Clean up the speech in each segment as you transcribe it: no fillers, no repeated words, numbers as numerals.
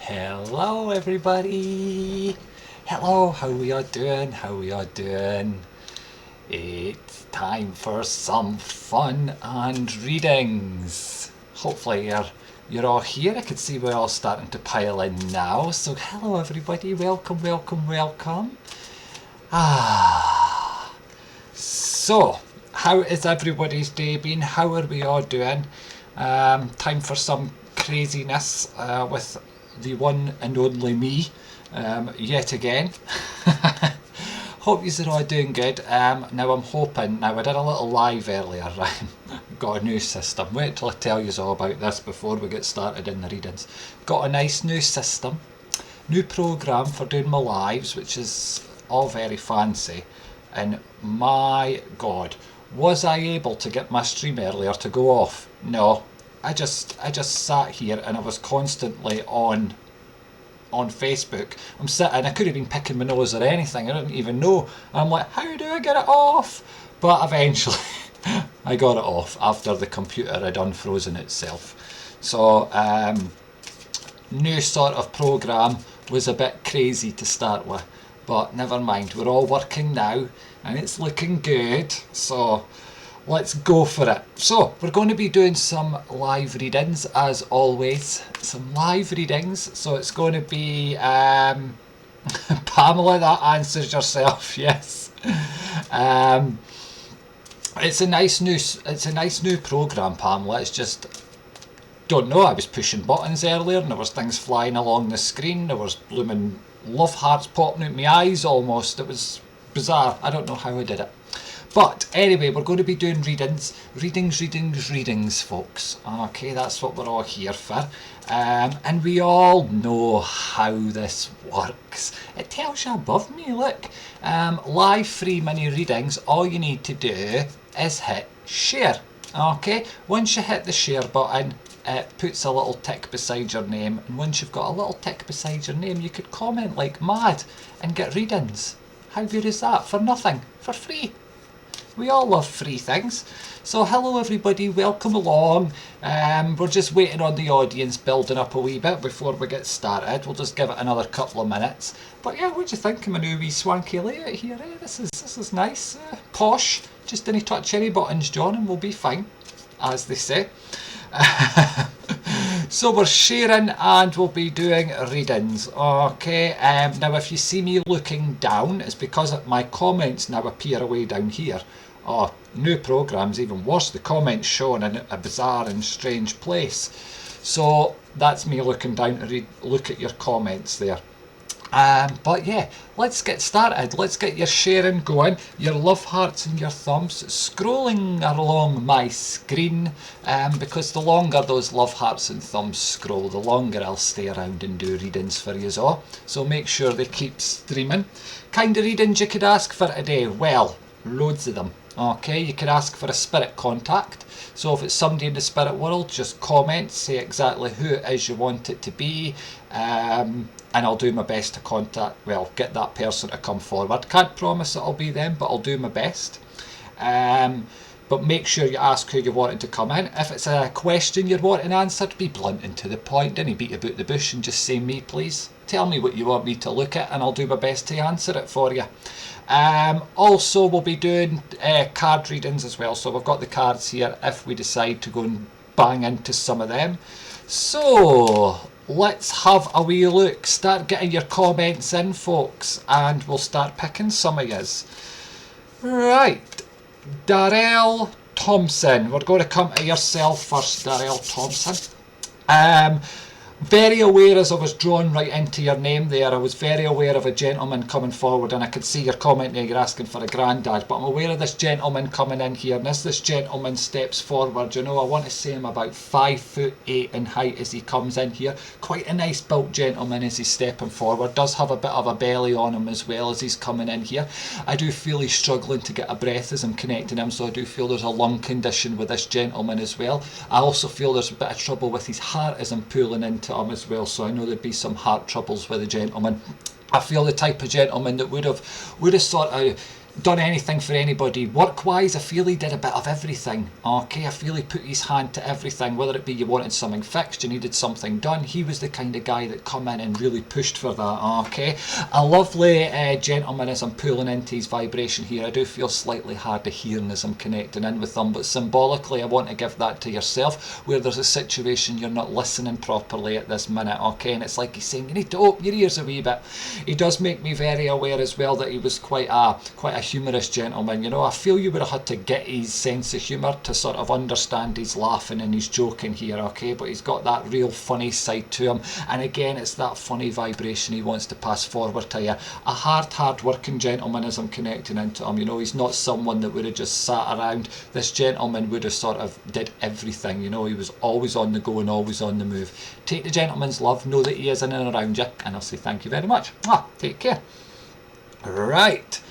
Hello everybody. Hello, how we are doing? How we are doing? It's time for some fun and readings. Hopefully you're all here. I can see we're all starting to pile in now. So hello everybody. Welcome, welcome, welcome. So how is everybody's day been? How are we all doing? Time for some craziness with the one and only me yet again. Hope you're all doing good. Now I'm hoping, now I did a little live earlier, right? Got a new system. Wait till I tell you all about this before we get started in the readings. Got a nice new system, new programme for doing my lives, which is all very fancy. And my God, was I able to get my stream earlier to go off? No. I just sat here and I was constantly on Facebook. I'm sitting, I could have been picking my nose or anything, I didn't even know. I'm like, how do I get it off? But eventually I got it off after the computer had unfrozen itself. So new sort of programme was a bit crazy to start with, but never mind, we're all working now and it's looking good, so let's go for it. So we're going to be doing some live readings as always. Some live readings. So it's going to be Pamela, that answers yourself. Yes. It's a nice new program, Pamela. It's just, don't know, I was pushing buttons earlier and there was things flying along the screen. There was blooming love hearts popping out my eyes almost. It was bizarre. I don't know how I did it. But anyway, we're going to be doing readings, folks. Okay, that's what we're all here for. And we all know how this works. It tells you above me, look. Live free mini readings, all you need to do is hit share. Okay, once you hit the share button, it puts a little tick beside your name. And once you've got a little tick beside your name, you could comment like mad and get readings. How good is that? For nothing, for free. We all love free things. So hello everybody, welcome along. We're just waiting on the audience building up a wee bit before we get started. We'll just give it another couple of minutes. But yeah, what do you think of my new wee swanky layout here? Eh? This is nice, posh. Just didn't touch any buttons, John, and we'll be fine, as they say. So we're sharing and we'll be doing readings. Okay, now if you see me looking down, it's because my comments now appear away down here. Oh, new program's even worse. The comments shown in a bizarre and strange place. So that's me looking down to look at your comments there. But yeah, let's get started. Let's get your sharing going, your love hearts and your thumbs scrolling along my screen, because the longer those love hearts and thumbs scroll, the longer I'll stay around and do readings for you all. So make sure they keep streaming. Kind of readings you could ask for today? Well, loads of them. Okay, you could ask for a spirit contact. So if it's somebody in the spirit world, just comment, say exactly who it is you want it to be, and I'll do my best to get that person to come forward. Can't promise it'll be them, but I'll do my best. But make sure you ask who you wanted to come in. If it's a question you're wanting answered, be blunt and to the point. Don't beat about the bush and just say me, please. Tell me what you want me to look at and I'll do my best to answer it for you. Also, we'll be doing card readings as well. So we've got the cards here if we decide to go and bang into some of them. So let's have a wee look. Start getting your comments in, folks, and we'll start picking some of yous. Right. Darrell Thompson. We're going to come to yourself first, Darrell Thompson. Very aware as I was drawn right into your name there, I was very aware of a gentleman coming forward, and I could see your comment there, you're asking for a granddad, but I'm aware of this gentleman coming in here, and as this gentleman steps forward, you know, I want to say him about 5'8" in height as he comes in here. Quite a nice built gentleman as he's stepping forward, does have a bit of a belly on him as well as he's coming in here. I do feel he's struggling to get a breath as I'm connecting him, so I do feel there's a lung condition with this gentleman as well. I also feel there's a bit of trouble with his heart as I'm pulling into him as well, so I know there'd be some heart troubles with the gentleman. I feel the type of gentleman that would have sort of done anything for anybody. Work-wise, I feel he did a bit of everything. Okay, I feel he put his hand to everything, whether it be you wanted something fixed, you needed something done. He was the kind of guy that come in and really pushed for that. Okay, a lovely gentleman as I'm pulling into his vibration here. I do feel slightly hard of hearing as I'm connecting in with them, but symbolically I want to give that to yourself where there's a situation you're not listening properly at this minute. Okay, and it's like he's saying you need to open your ears a wee bit. He does make me very aware as well that he was quite a humorous gentleman. You know, I feel you would have had to get his sense of humour to sort of understand he's laughing and he's joking here, okay, but he's got that real funny side to him, and again it's that funny vibration he wants to pass forward to you. A hard working gentleman as I'm connecting into him. You know, he's not someone that would have just sat around. This gentleman would have sort of did everything. You know, he was always on the go and always on the move. Take the gentleman's love, know that he is in and around you, and I'll say thank you very much. Take care. Right,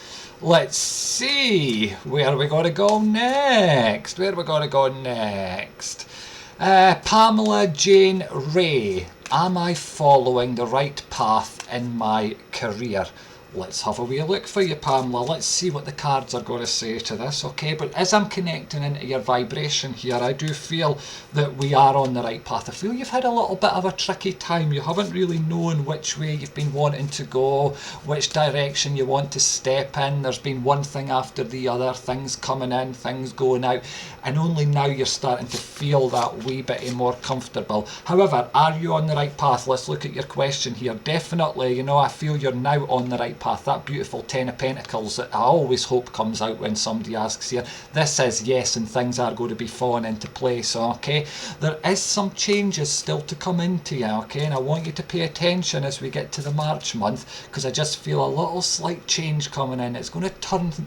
let's see, where are we going to go next? Pamela Jane Ray, am I following the right path in my career? Let's have a wee look for you, Pamela. Let's see what the cards are going to say to this, okay? But as I'm connecting into your vibration here, I do feel that we are on the right path. I feel you've had a little bit of a tricky time. You haven't really known which way you've been wanting to go, which direction you want to step in. There's been one thing after the other, things coming in, things going out, and only now you're starting to feel that wee bit more comfortable. However, are you on the right path? Let's look at your question here. Definitely, you know, I feel you're now on the right path. That beautiful Ten of Pentacles that I always hope comes out when somebody asks here. This says yes, and things are going to be falling into place, okay? There is some changes still to come into you, okay? And I want you to pay attention as we get to the March month, because I just feel a little slight change coming in. It's going to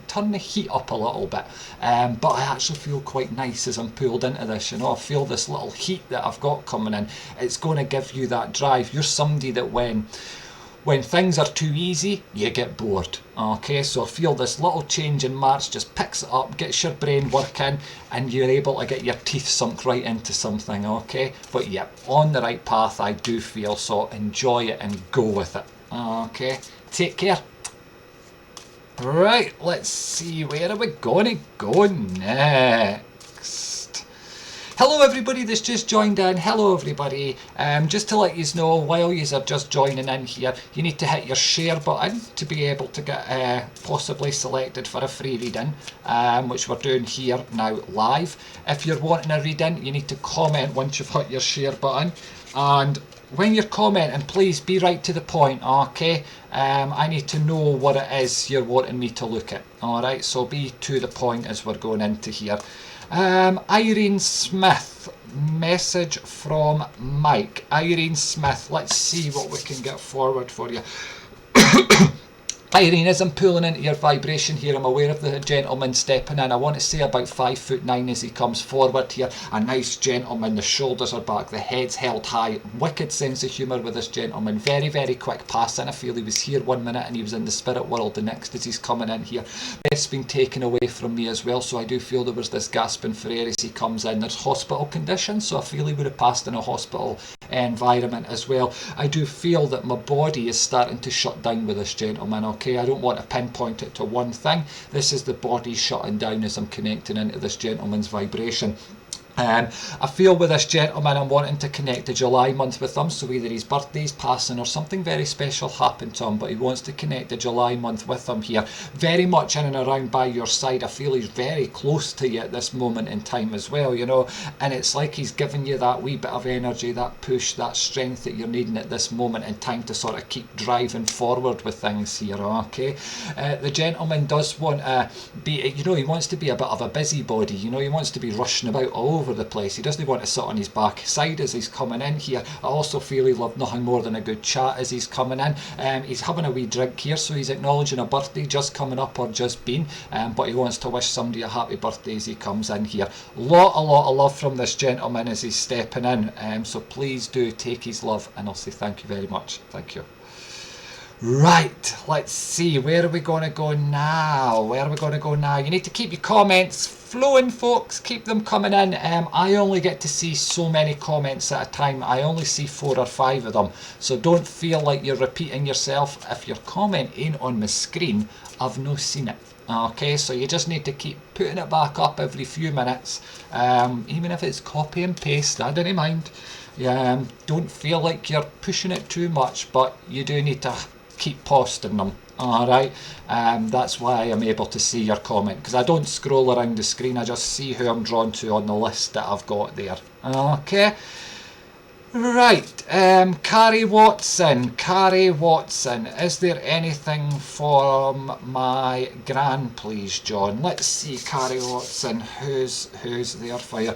turn the heat up a little bit, but I actually feel quite nice as I'm pulled into this. You know, I feel this little heat that I've got coming in. It's going to give you that drive. You're somebody that when things are too easy, you get bored. Okay, so I feel this little change in March just picks it up, gets your brain working, and you're able to get your teeth sunk right into something, okay? But yeah, on the right path, I do feel, so enjoy it and go with it. Okay, take care. Right, let's see, where are we going to go next? Hello everybody that's just joined in. Hello everybody. Just to let you know, while you are just joining in here, you need to hit your share button to be able to get possibly selected for a free reading, which we're doing here now live. If you're wanting a reading, you need to comment once you've hit your share button, and when you're commenting, please be right to the point, okay? I need to know what it is you're wanting me to look at. Alright, so be to the point as we're going into here. Irene Smith, message from Mike. Irene Smith, let's see what we can get forward for you. Irene, as I'm pulling into your vibration here, I'm aware of the gentleman stepping in. I want to say about 5'9" as he comes forward here. A nice gentleman, the shoulders are back, the head's held high. Wicked sense of humour with this gentleman. Very, very quick passing. I feel he was here 1 minute and he was in the spirit world the next as he's coming in here. Breath's been taken away from me as well, so I do feel there was this gasping for air as he comes in. There's hospital conditions, so I feel he would have passed in a hospital environment as well. I do feel that my body is starting to shut down with this gentleman, okay? I don't want to pinpoint it to one thing. This is the body shutting down as I'm connecting into this gentleman's vibration. I feel with this gentleman I'm wanting to connect the July month with him, so either his birthday's passing or something very special happened to him, but he wants to connect the July month with him here. Very much in and around by your side. I feel he's very close to you at this moment in time as well, you know, and it's like he's giving you that wee bit of energy, that push, that strength that you're needing at this moment in time to sort of keep driving forward with things here, okay? The gentleman does want to be, you know, he wants to be a bit of a busybody, you know, he wants to be rushing about all over the place. He doesn't want to sit on his back side as he's coming in here. I also feel he loved nothing more than a good chat as he's coming in. He's having a wee drink here, so he's acknowledging a birthday just coming up or just been, but he wants to wish somebody a happy birthday as he comes in here. A lot of love from this gentleman as he's stepping in, so please do take his love, and I'll say thank you very much. Thank you. Right, let's see, where are we going to go now? You need to keep your comments flowing, folks. Keep them coming in. I only get to see so many comments at a time. I only see 4 or 5 of them. So don't feel like you're repeating yourself. If your comment ain't on my screen, I've no seen it. Okay, so you just need to keep putting it back up every few minutes. Even if it's copy and paste, I don't mind. Don't feel like you're pushing it too much, but you do need to keep posting them. Alright, that's why I'm able to see your comment, because I don't scroll around the screen, I just see who I'm drawn to on the list that I've got there. Okay, right, Carrie Watson, is there anything from my gran, please, John? Let's see, Carrie Watson, who's there for you?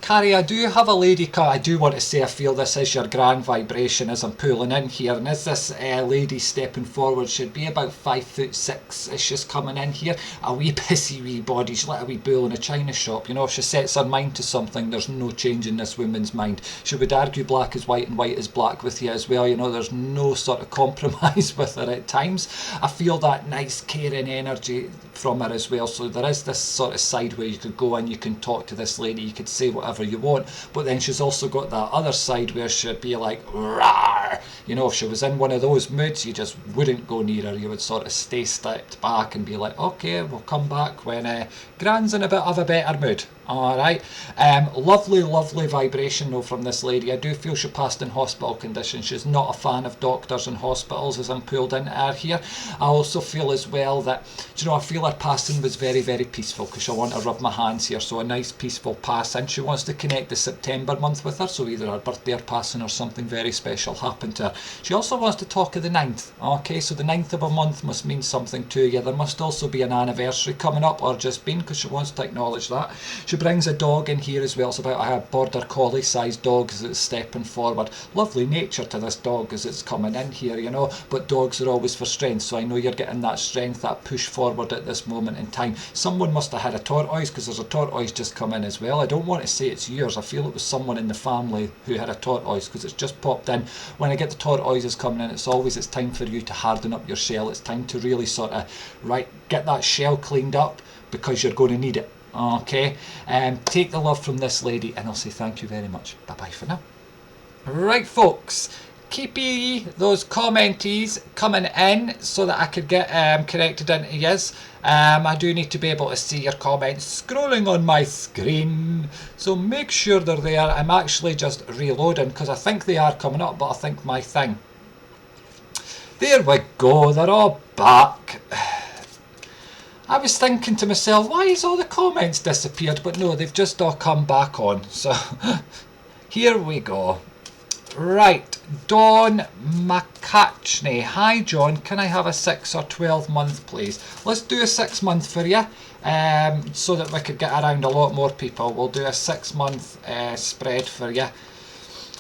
Carrie, I do have a lady cut. I do want to say I feel this is your grand vibration as I'm pulling in here, and as this lady stepping forward should be about 5'6", is just coming in here. A wee pissy wee body, she's like a wee bull in a china shop. You know, if she sets her mind to something, there's no change in this woman's mind. She would argue black is white and white is black with you as well. You know, there's no sort of compromise with her at times. I feel that nice caring energy from her as well. So there is this sort of side where you could go in, you can talk to this lady, you could say whatever you want, but then she's also got that other side where she'd be like, rawr. You know, if she was in one of those moods, you just wouldn't go near her. You would sort of stay stepped back and be like, okay, we'll come back when Gran's in a bit of a better mood. Alright, lovely vibration though from this lady. I do feel she passed in hospital conditions. She's not a fan of doctors and hospitals as I'm pulled into her here. I also feel as well that, you know, I feel her passing was very, very peaceful, because I want to rub my hands here, so a nice peaceful passing. She wants to connect the September month with her, so either her birthday or passing or something very special happened to her. She also wants to talk of the 9th, okay, so the 9th of a month must mean something to you. There must also be an anniversary coming up, or just been, because she wants to acknowledge that. She brings a dog in here as well. It's about a border collie sized dog as it's stepping forward. Lovely nature to this dog as it's coming in here, you know, but dogs are always for strength, so I know you're getting that strength, that push forward at this moment in time. Someone must have had a tortoise, because there's a tortoise just come in as well. I don't want to say it's yours, I feel it was someone in the family who had a tortoise, because it's just popped in. When I get the tortoises coming in, it's time for you to harden up your shell. It's time to really sort of, right, get that shell cleaned up, because you're going to need it. Okay, take the love from this lady, and I'll say thank you very much. Bye bye for now. Right, folks, keep those commenties coming in so that I could get connected into yes. I do need to be able to see your comments scrolling on my screen, so make sure they're there. I'm actually just reloading because I think they are coming up, but I think my thing. There we go, they're all back. I was thinking to myself, why has all the comments disappeared? But no, they've just all come back on. So here we go. Right, Dawn McCatchney. Hi John, can I have a 6 or 12 month please? Let's do a 6 month for you, so that we could get around a lot more people. We'll do a 6 month spread for you.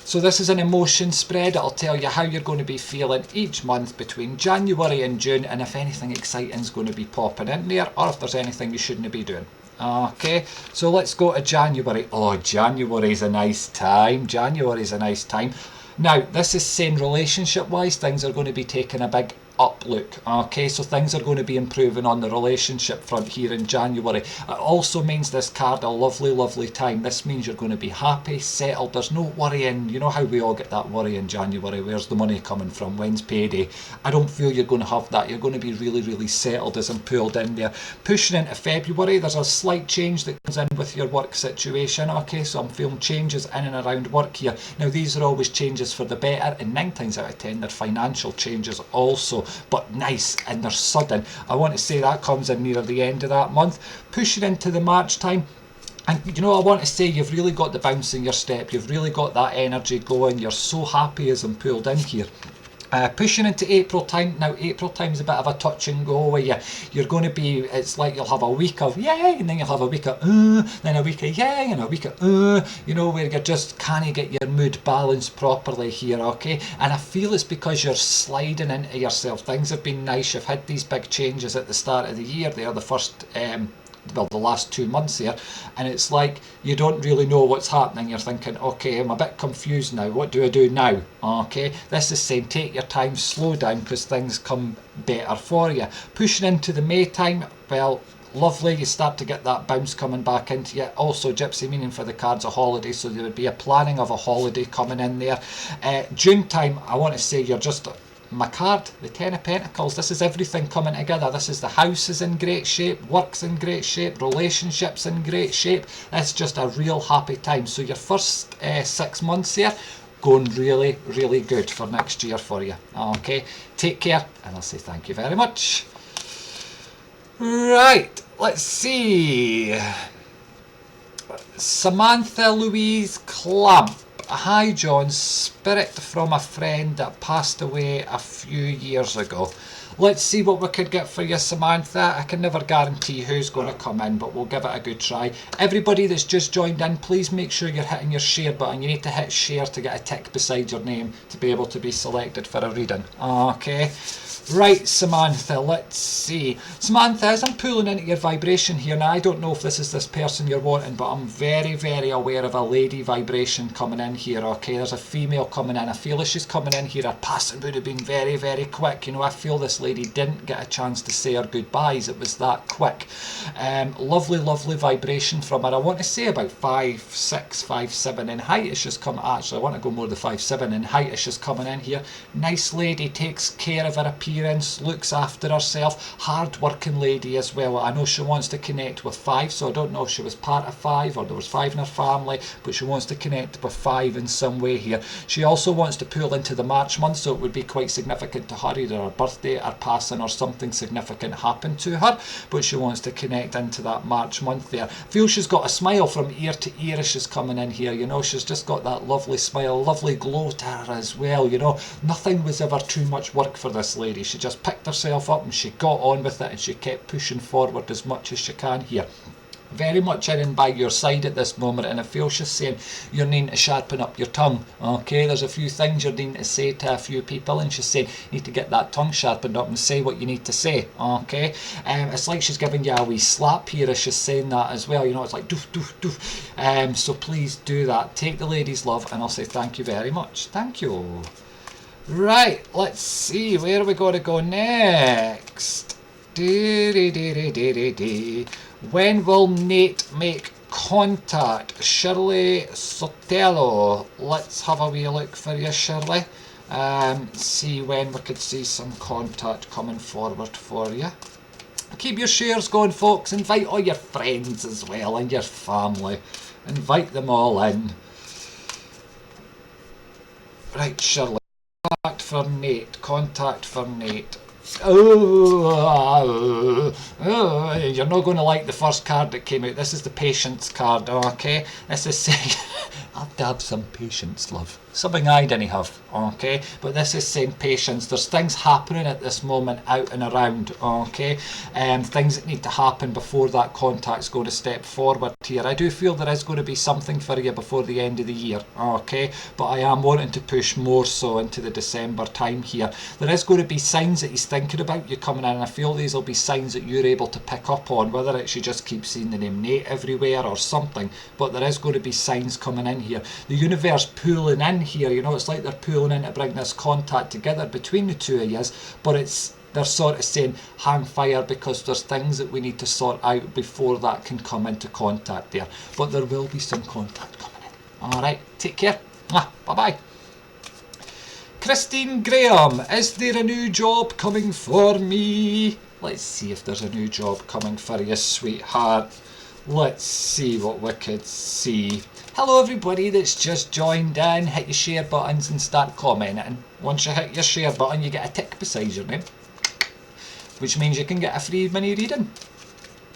So this is an emotion spread. It'll tell you how you're going to be feeling each month between January and June, and if anything exciting is going to be popping in there, or if there's anything you shouldn't be doing. Okay, so let's go to January. Oh, January's a nice time. January's a nice time. Now, this is saying relationship-wise, things are going to be taking a big up look. Okay, so things are going to be improving on the relationship front here in January. It also means this card a lovely time. This means you're going to be happy, settled. There's no worrying. You know how we all get that worry in January, where's the money coming from, when's payday? I don't feel you're going to have that. You're going to be really settled as I'm pulled in there. Pushing into February, there's a slight change that comes in with your work situation. Okay, so I'm feeling changes in and around work here. Now these are always changes for the better, and 9 times out of 10 they're financial changes also, but nice, and they're sudden. I want to say that comes in near the end of that month. Pushing into the March time, and you know, I want to say you've really got the bounce in your step, you've really got that energy going, you're so happy as I'm pulled in here. Pushing into April time. Now April time is a bit of a touch and go where you're going to be, it's like you'll have a week of yay, and then you'll have a week of then a week of yay, and a week of you know, where you just can't get your mood balanced properly here. Okay, and I feel it's because you're sliding into yourself. Things have been nice, you've had these big changes at the start of the year there, the first well, the last 2 months here, and it's like you don't really know what's happening. You're thinking, okay, I'm a bit confused now, what do I do now? Okay, this is saying take your time, slow down, because things come better for you. Pushing into the May time, well, lovely. You start to get that bounce coming back into you. Also, Gypsy meaning for the cards a holiday, so there would be a planning of a holiday coming in there. June time, I want to say you're just... My card, the Ten of Pentacles, this is everything coming together. This is the house is in great shape, work's in great shape, relationships in great shape. It's just a real happy time. So your first 6 months here, going really, really good for next year for you. Okay, take care, and I'll say thank you very much. Right, let's see. Samantha Louise Clamp. Hi John, spirit from a friend that passed away a few years ago. Let's see what we could get for you, Samantha. I can never guarantee who's going to come in, but we'll give it a good try. Everybody that's just joined in, please make sure you're hitting your share button. You need to hit share to get a tick beside your name to be able to be selected for a reading. Okay. Right, Samantha, let's see. Samantha, as I'm pulling into your vibration here, now I don't know if this is this person you're wanting, but I'm very, very aware of a lady vibration coming in here, okay? There's a female coming in. I feel as she's coming in here, her passing would have been very, very quick. You know, I feel this lady didn't get a chance to say her goodbyes. It was that quick. Lovely, lovely vibration from her. I want to say about 5'6", 5'7" in height. It's just come, actually, I want to go more than 5'7" in height. It's just coming in here. Nice lady, takes care of her appearance. Looks after herself, hard working lady as well. I know she wants to connect with 5, so I don't know if she was part of 5 or there was 5 in her family, but she wants to connect with 5 in some way here. She also wants to pull into the March month, so it would be quite significant to her, either her birthday or passing or something significant happened to her, but she wants to connect into that March month there. Feel she's got a smile from ear to ear as she's coming in here, you know, she's just got that lovely smile, lovely glow to her as well, you know. Nothing was ever too much work for this lady. She just picked herself up and she got on with it and she kept pushing forward as much as she can here. Very much in and by your side at this moment, and I feel she's saying you're needing to sharpen up your tongue. Okay, there's a few things you're needing to say to a few people, and she's saying you need to get that tongue sharpened up and say what you need to say. Okay, it's like she's giving you a wee slap here as she's saying that as well. You know, it's like doof doof doof. So please do that. Take the lady's love, and I'll say thank you very much. Thank you. Right, let's see, where are we going to go next? When will Nate make contact? Shirley Sotelo. Let's have a wee look for you, Shirley. See when we could see some contact coming forward for you. Keep your shares going, folks. Invite all your friends as well and your family. Invite them all in. Right, Shirley. Contact for Nate. Contact for Nate. Oh, you're not going to like the first card that came out. This is the patience card, okay? This is saying, I have to have some patience, love. Something I didn't have, okay? But this is saying patience. There's things happening at this moment out and around, okay? Things that need to happen before that contact's going to step forward here. I do feel there is going to be something for you before the end of the year, okay? But I am wanting to push more so into the December time here. There is going to be signs that he's thinking about you coming in, and I feel these will be signs that you're able to pick up on, whether it's you just keep seeing the name Nate everywhere or something, but there is going to be signs coming in here. The universe pulling in here, you know, it's like they're pulling in to bring this contact together between the two of you, but they're sort of saying hang fire because there's things that we need to sort out before that can come into contact there, but there will be some contact coming in. Alright, take care. Bye bye. Christine Graham, is there a new job coming for me? Let's see if there's a new job coming for you, sweetheart. Let's see what we could see. Hello everybody that's just joined in. Hit your share buttons and start commenting. Once you hit your share button, you get a tick beside your name, which means you can get a free mini reading.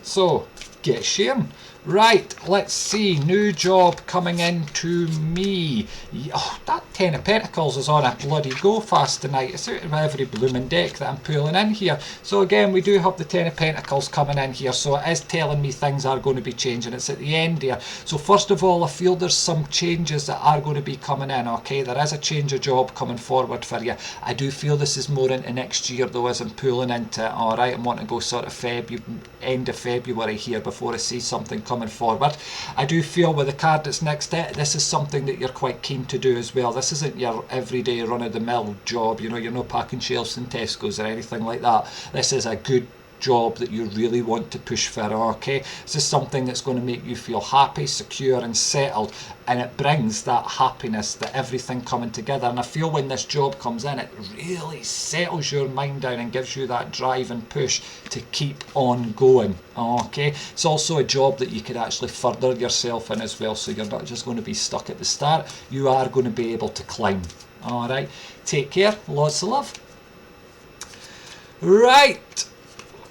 So, get sharing. Right, let's see. New job coming in to me. Oh, that Ten of Pentacles is on a bloody go fast tonight. It's out of every blooming deck that I'm pulling in here. So again, we do have the Ten of Pentacles coming in here. So it is telling me things are going to be changing. It's at the end here. So first of all, I feel there's some changes that are going to be coming in, okay? There is a change of job coming forward for you. I do feel this is more into next year though, as I'm pulling into it. Alright, I'm wanting to go sort of end of February here before I see something coming forward. I do feel with the card that's next to it, this is something that you're quite keen to do as well. This isn't your everyday run-of-the-mill job, you know, you're not packing shelves in Tesco's or anything like that. This is a good job that you really want to push for, okay? This is something that's going to make you feel happy, secure and settled, and it brings that happiness, that everything coming together. And I feel when this job comes in, it really settles your mind down and gives you that drive and push to keep on going, okay? It's also a job that you could actually further yourself in as well, so you're not just going to be stuck at the start, you are going to be able to climb. All right, take care, lots of love. Right,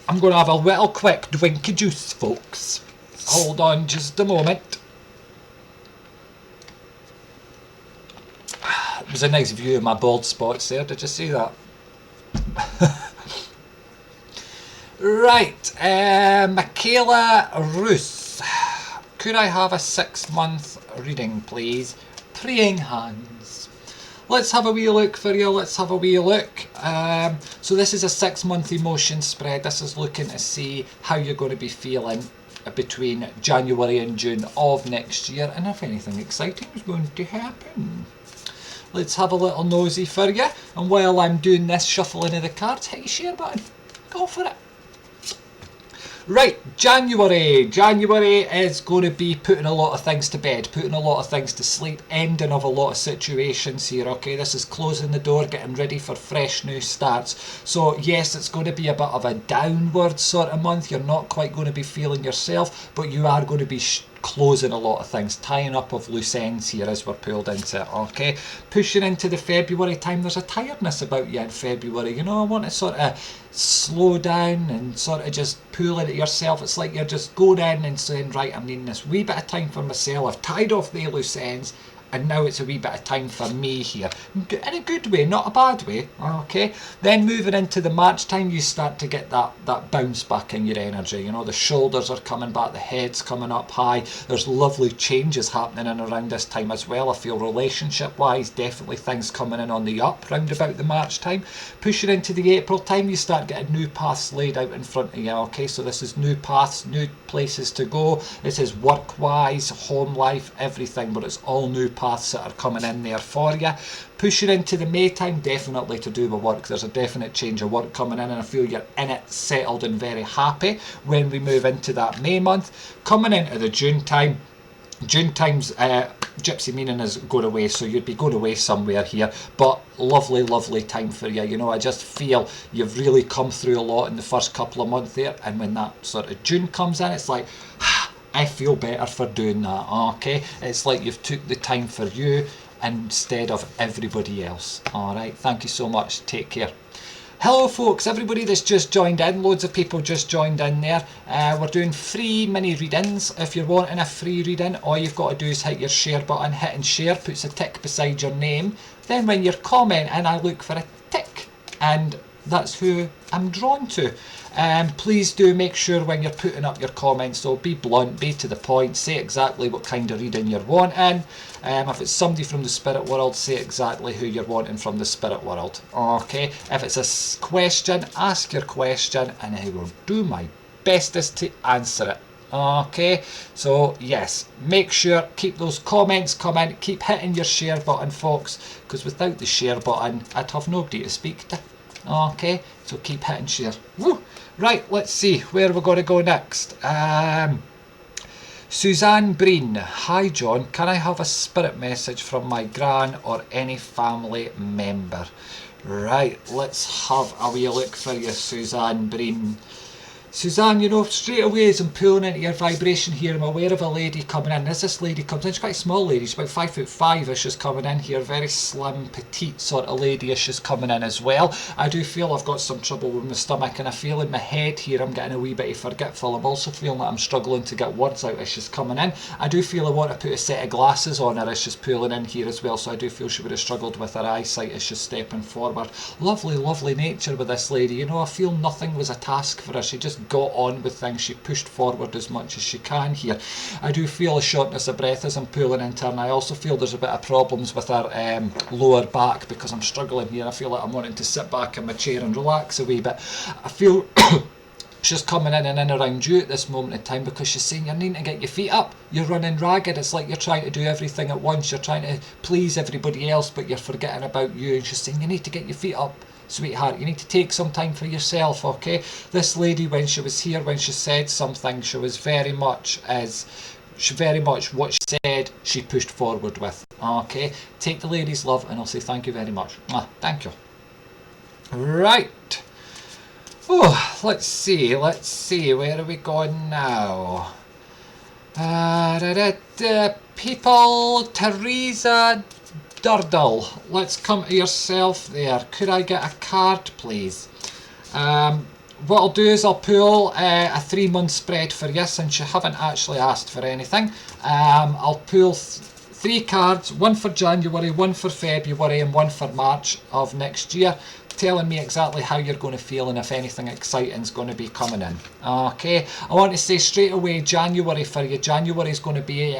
I'm going to have a little quick drink of juice, folks. Hold on just a moment. It was a nice view of my bald spots there, did you see that? Right, Michaela Roos. Could I have a 6-month reading, please? Praying hands. Let's have a wee look for you, let's have a wee look. So this is a 6-month emotion spread. This is looking to see how you're going to be feeling between January and June of next year, and if anything exciting is going to happen. Let's have a little nosy for you, and while I'm doing this shuffling of the cards, hit your share button, go for it. Right, January. January is going to be putting a lot of things to bed, putting a lot of things to sleep, ending of a lot of situations here, okay? This is closing the door, getting ready for fresh new starts. So yes, it's going to be a bit of a downward sort of month. You're not quite going to be feeling yourself, but you are going to be closing a lot of things, tying up of loose ends here as we're pulled into it, okay? Pushing into the February time, there's a tiredness about you in February, you know, I want to sort of slow down and sort of just pull it at yourself. It's like you're just going in and saying, right, I'm needing this wee bit of time for myself, I've tied off the loose ends, and now it's a wee bit of time for me here. In a good way, not a bad way, okay? Then moving into the March time, you start to get that bounce back in your energy. You know, the shoulders are coming back, the head's coming up high. There's lovely changes happening in around this time as well. I feel relationship-wise, definitely things coming in on the up round about the March time. Pushing into the April time, you start getting new paths laid out in front of you, okay? So this is new paths, new places to go. This is work-wise, home life, everything, but it's all new paths that are coming in there for you. Pushing into the May time, definitely to do with work. There's a definite change of work coming in, and I feel you're in it, settled and very happy when we move into that May month. Coming into the June time, June time's gypsy meaning is going away, so you'd be going away somewhere here, but lovely, lovely time for you. You know, I just feel you've really come through a lot in the first couple of months there, and when that sort of June comes in, it's like, I feel better for doing that, okay? It's like you've took the time for you instead of everybody else. Alright, thank you so much, take care. Hello folks, everybody that's just joined in, loads of people just joined in there. We're doing free mini readings. If you're wanting a free reading, all you've got to do is hit your share button. Hitting share puts a tick beside your name. Then when you're commenting, I look for a tick, and that's who I'm drawn to. Please do make sure when you're putting up your comments, so be blunt, be to the point, say exactly what kind of reading you're wanting. If it's somebody from the spirit world, say exactly who you're wanting from the spirit world. Okay, if it's a question, ask your question and I will do my bestest to answer it. Okay, so yes, make sure, keep those comments coming, keep hitting your share button folks, because without the share button I'd have nobody to speak to. Okay, so keep hitting share. Woo! Right, let's see, where we're going to go next. Suzanne Breen. Hi John, can I have a spirit message from my gran or any family member? Right, let's have a wee look for you, Suzanne Breen. Suzanne, you know, straight away as I'm pulling into your vibration here, I'm aware of a lady coming in. As this lady comes in, she's quite a small lady, she's about 5'5" as she's coming in here, very slim, petite sort of lady as she's coming in as well. I do feel I've got some trouble with my stomach, and I feel in my head here I'm getting a wee bit forgetful. I'm also feeling that I'm struggling to get words out as she's coming in. I do feel I want to put a set of glasses on her as she's pulling in here as well, so I do feel she would have struggled with her eyesight as she's stepping forward. Lovely, lovely nature with this lady, you know, I feel nothing was a task for her, she just got on with things, she pushed forward as much as she can here. I do feel a shortness of breath as I'm pulling into her, and I also feel there's a bit of problems with her lower back because I'm struggling here. I feel like I'm wanting to sit back in my chair and relax a wee bit. I feel She's coming in and in around you at this moment in time because she's saying you're needing to get your feet up. You're running ragged. It's like you're trying to do everything at once. You're trying to please everybody else, but you're forgetting about you. And she's saying you need to get your feet up, sweetheart. You need to take some time for yourself, okay? This lady, when she was here, when she said something, she was very much what she said, she pushed forward with. Okay, take the lady's love, and I'll say thank you very much. Thank you. Right. Oh, let's see, where are we going now? People, Teresa Durdle, let's come to yourself there. Could I get a card, please? What I'll do is I'll pull a 3-month spread for you, since you haven't actually asked for anything. I'll pull 3 cards, one for January, one for February, and one for March of next year, telling me exactly how you're going to feel and if anything exciting is going to be coming in. Okay, I want to say straight away, January for you. January is going to be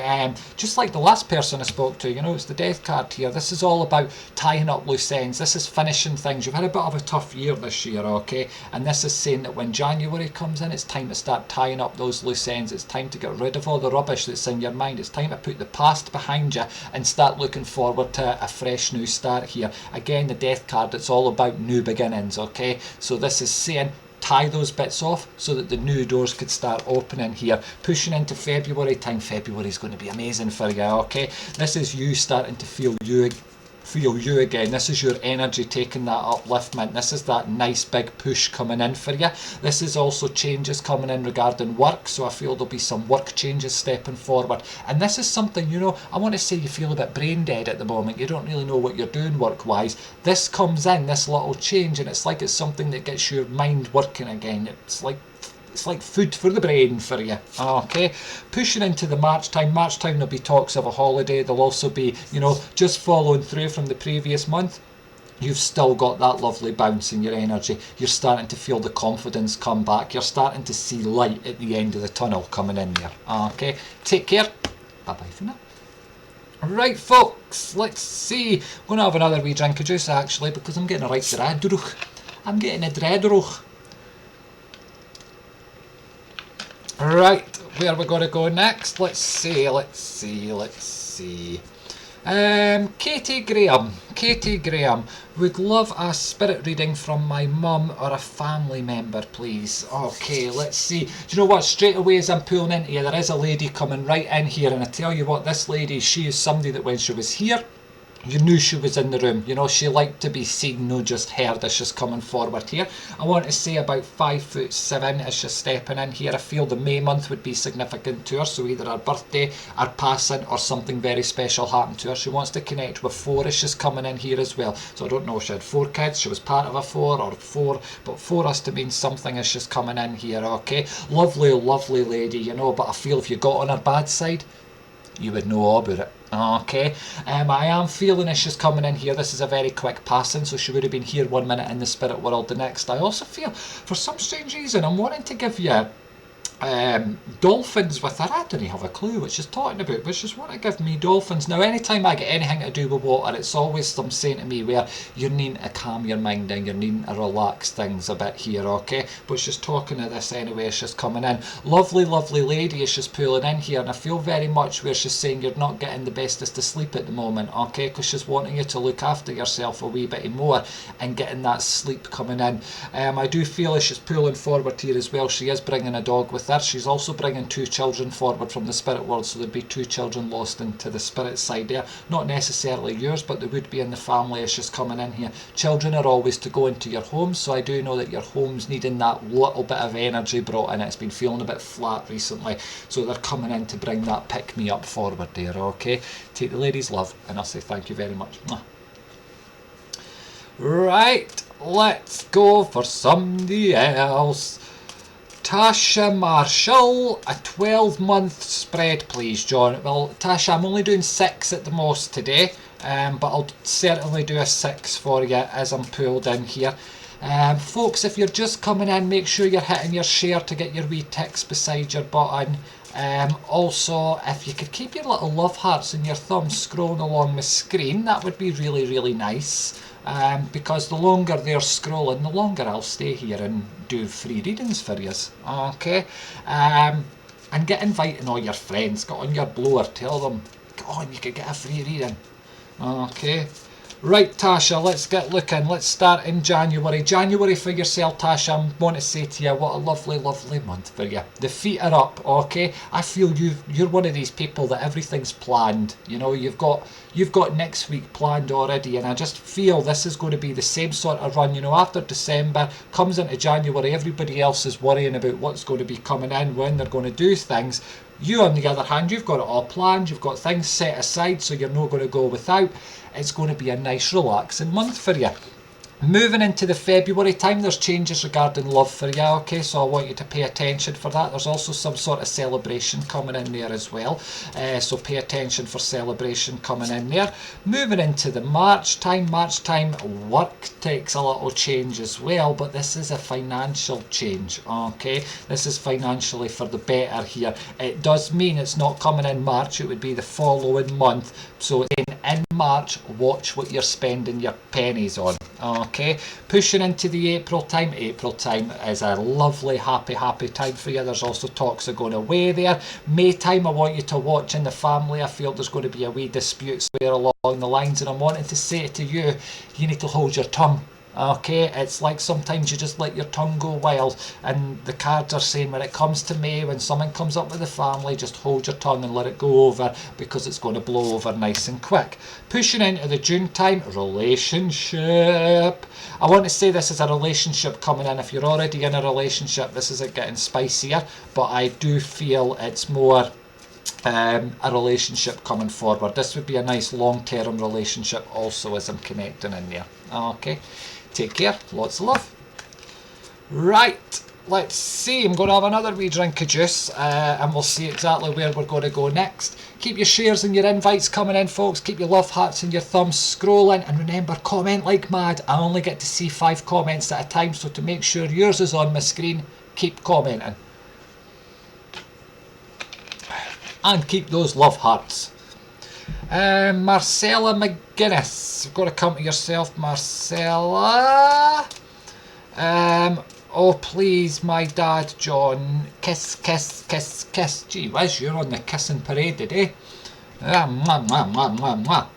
just like the last person I spoke to. You know, it's the death card here. This is all about tying up loose ends. This is finishing things. You've had a bit of a tough year this year, okay? And this is saying that when January comes in, it's time to start tying up those loose ends. It's time to get rid of all the rubbish that's in your mind. It's time to put the past behind you and start looking forward to a fresh new start here. Again, the death card, it's all about new beginnings, okay? So this is saying tie those bits off so that the new doors could start opening here. Pushing into February time. February is going to be amazing for you, okay? This is you starting to feel you again. This is your energy taking that upliftment. This is that nice big push coming in for you. This is also changes coming in regarding work, so I feel there'll be some work changes stepping forward. And this is something, you know, I want to say you feel a bit brain dead at the moment. You don't really know what you're doing work wise. This comes in, this little change, and it's like it's something that gets your mind working again. It's like food for the brain for you. Okay, pushing into the March time. March time, there'll be talks of a holiday. There'll also be, you know, just following through from the previous month. You've still got that lovely bounce in your energy. You're starting to feel the confidence come back. You're starting to see light at the end of the tunnel coming in there. Okay, take care. Bye bye for now. Right, folks, let's see. I'm going to have another wee drink of juice actually, because I'm getting a right dreadruch. I'm getting a dreadruch. Right, where are we going to go next? Let's see. Katie Graham would love a spirit reading from my mum or a family member, please. Okay, let's see. Do you know what? Straight away as I'm pulling into you, there is a lady coming right in here, and I tell you what, this lady, she is somebody that when she was here, you knew she was in the room. You know, she liked to be seen, not just heard as she's coming forward here. I want to say about 5'7" as she's stepping in here. I feel the May month would be significant to her, so either her birthday, her passing, or something very special happened to her. She wants to connect with 4 as she's coming in here as well. So I don't know if she had 4 kids, she was part of a 4 or 4, but 4 has to mean something as she's coming in here, okay? Lovely, lovely lady, you know, but I feel if you got on her bad side, you would know all about it. Okay, I am feeling as she's coming in here, this is a very quick passing, so she would have been here 1 minute in the spirit world the next. I also feel, for some strange reason, I'm wanting to give you dolphins with her. I don't have a clue what she's talking about, but she's want to give me dolphins. Now, anytime I get anything to do with water, it's always some saying to me where you're needing to calm your mind down, you're needing to relax things a bit here, okay? But she's talking to this anyway as she's coming in. Lovely, lovely lady as she's pulling in here, and I feel very much where she's saying you're not getting the bestest of sleep at the moment, okay? Because she's wanting you to look after yourself a wee bit more and getting that sleep coming in. I do feel as she's pulling forward here as well, she is bringing a dog with her. She's also bringing 2 children forward from the spirit world, so there'd be 2 children lost into the spirit side there. Not necessarily yours, but they would be in the family as she's coming in here. Children are always to go into your home, so I do know that your home's needing that little bit of energy brought in. It's been feeling a bit flat recently, so they're coming in to bring that pick-me-up forward there, okay? Take the ladies' love, and I'll say thank you very much. Right, let's go for somebody else. Tasha Marshall, a 12-month spread, please, John. Well, Tasha, I'm only doing 6 at the most today, but I'll certainly do a 6 for you as I'm pulled in here. Folks, if you're just coming in, make sure you're hitting your share to get your wee ticks beside your button. Also, if you could keep your little love hearts and your thumbs scrolling along the screen, that would be really, really nice. because the longer they're scrolling, the longer I'll stay here and do free readings for you. Okay, and get inviting all your friends, get on your blower, tell them, go on, you could get a free reading. Okay. Right, Tasha, let's get looking. Let's start in January. January for yourself, Tasha. I want to say to you, what a lovely, lovely month for you. The feet are up, okay? I feel you're one of these people that everything's planned. You know, you've got next week planned already, and I just feel this is going to be the same sort of run. You know, after December comes into January, everybody else is worrying about what's going to be coming in, when they're going to do things. You, on the other hand, you've got it all planned, you've got things set aside, so you're not going to go without. It's going to be a nice, relaxing month for you. Moving into the February time, there's changes regarding love for you, okay, so I want you to pay attention for that. There's also some sort of celebration coming in there as well, so pay attention for celebration coming in there. Moving into the March time, work takes a little change as well, but this is a financial change, okay. This is financially for the better here. It does mean it's not coming in March, it would be the following month. So in March, watch what you're spending your pennies on. Okay, pushing into the April time is a lovely, happy time for you. There's also talks of going away there. May time, I want you to watch in the family. I feel there's going to be a wee dispute somewhere along the lines, and I'm wanting to say to you, you need to hold your tongue. Okay, it's like sometimes you just let your tongue go wild, and the cards are saying when it comes to May, when someone comes up with the family, just hold your tongue and let it go over, because it's going to blow over nice and quick. Pushing into the June time, relationship. I want to say this is a relationship coming in. If you're already in a relationship, this isn't getting spicier, but I do feel it's more a relationship coming forward. This would be a nice long-term relationship also, as I'm connecting in there. Okay, take care, lots of love. Right, let's see, I'm going to have another wee drink of juice, and we'll see exactly where we're going to go next. Keep your shares and your invites coming in, folks. Keep your love hearts and your thumbs scrolling, and remember, comment like mad. I only get to see 5 comments at a time, so to make sure yours is on my screen, keep commenting. And keep those love hearts. Marcella McGuinness, you've got to come to yourself, Marcella. Oh please, my dad John, kiss, kiss, kiss, kiss. Gee whiz, you're on the kissing parade today. Mwah, mwah, mwah, mwah, mwah.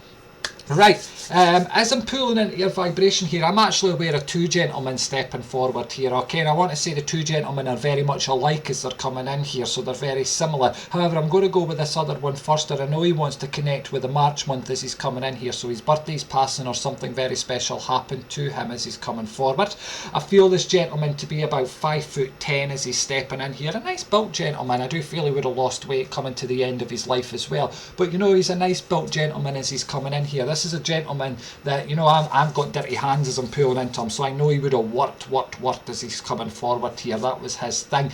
Right, as I'm pulling into your vibration here, I'm actually aware of 2 gentlemen stepping forward here, okay? And I want to say the 2 gentlemen are very much alike as they're coming in here, so they're very similar. However, I'm going to go with this other one first, and I know he wants to connect with the March month as he's coming in here, so his birthday's passing or something very special happened to him as he's coming forward. I feel this gentleman to be about 5'10" as he's stepping in here. A nice built gentleman. I do feel he would have lost weight coming to the end of his life as well, but you know, he's a nice built gentleman as he's coming in here. This is a gentleman that, you know, I've got dirty hands as I'm pulling into him, so I know he would have worked as he's coming forward here. That was his thing.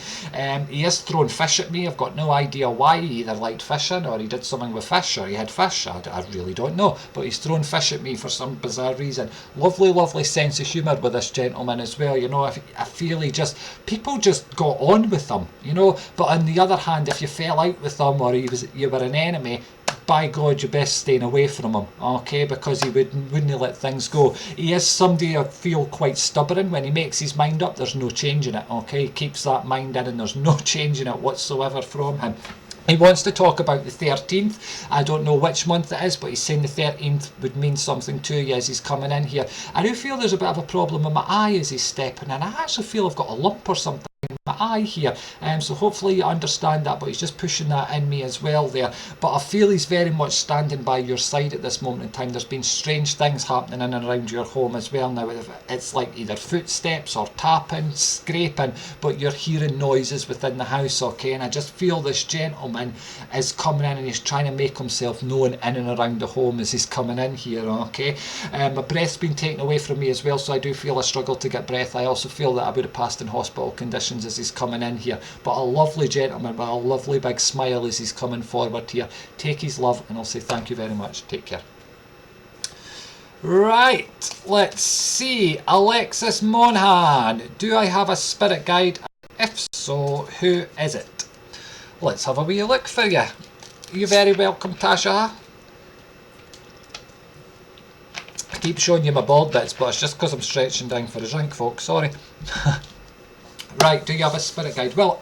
He is throwing fish at me. I've got no idea why. He either liked fishing, or he did something with fish, or he had fish. I really don't know, but he's throwing fish at me for some bizarre reason. Lovely, lovely sense of humour with this gentleman as well. You know, I feel people just got on with him, you know. But on the other hand, if you fell out with him, or you were an enemy, by God, you're best staying away from him, okay, because he wouldn't let things go. He is somebody I feel quite stubborn. When he makes his mind up, there's no changing it, okay? He keeps that mind in, and there's no changing it whatsoever from him. He wants to talk about the 13th. I don't know which month it is, but he's saying the 13th would mean something to you as he's coming in here. I do feel there's a bit of a problem with my eye as he's stepping in. I actually feel I've got a lump or something in my eye here, so hopefully you understand that, but he's just pushing that in me as well there. But I feel he's very much standing by your side at this moment in time. There's been strange things happening in and around your home as well now. It's like either footsteps or tapping, scraping, but you're hearing noises within the house, okay? And I just feel this gentleman is coming in, and he's trying to make himself known in and around the home as he's coming in here, okay? My breath's been taken away from me as well, so I do feel I struggle to get breath. I also feel that I would have passed in hospital conditions as he's coming in here. But a lovely gentleman with a lovely big smile as he's coming forward here. Take his love, and I'll say thank you very much. Take care. Right, let's see. Alexis Monaghan, do I have a spirit guide? If so, who is it? Let's have a wee look for you. You're very welcome, Tasha. I keep showing you my bald bits, but it's just because I'm stretching down for a drink, folks. Sorry. Right, do you have a spirit guide? Well,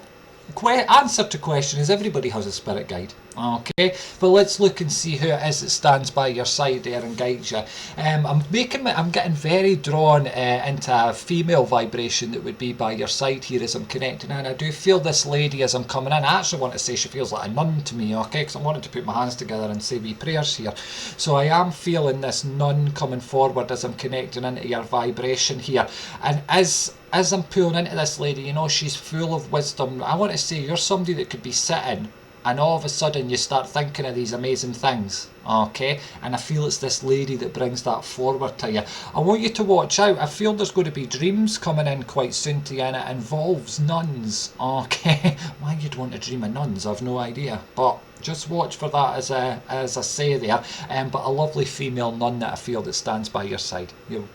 answer to question is everybody has a spirit guide. Okay, but let's look and see who it is that stands by your side there and guides you. I'm getting very drawn into a female vibration that would be by your side here as I'm connecting, and I do feel this lady as I'm coming in. I actually want to say she feels like a nun to me, okay, because I'm wanting to put my hands together and say wee prayers here. So I am feeling this nun coming forward as I'm connecting into your vibration here, and as I'm pulling into this lady, you know, she's full of wisdom. I want to say you're somebody that could be sitting and all of a sudden you start thinking of these amazing things, okay, and I feel it's this lady that brings that forward to you. I want you to watch out. I feel there's going to be dreams coming in quite soon to you, and it involves nuns, okay. Why you'd want to dream of nuns, I've no idea, but just watch for that as I say there. But a lovely female nun that I feel that stands by your side. You'll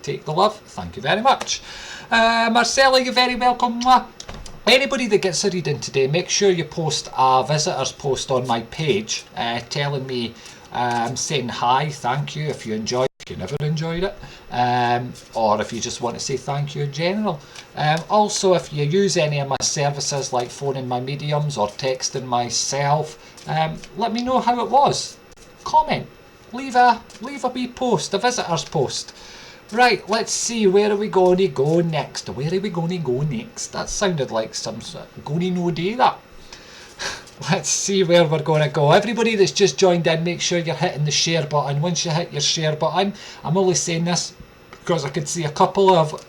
take the love. Thank you very much. Marcella, you're very welcome. Mwah. Anybody that gets a reading today, make sure you post a visitor's post on my page telling me, saying hi, thank you if you enjoyed it, if you never enjoyed it, or if you just want to say thank you in general. Also, if you use any of my services like phoning my mediums or texting myself, let me know how it was. Comment, leave a wee post, a visitor's post. Right, let's see, where are we going to go next? Where are we going to go next? That sounded like some sort of going no day, that. Let's see where we're going to go. Everybody that's just joined in, make sure you're hitting the share button. Once you hit your share button, I'm only saying this because I could see a couple of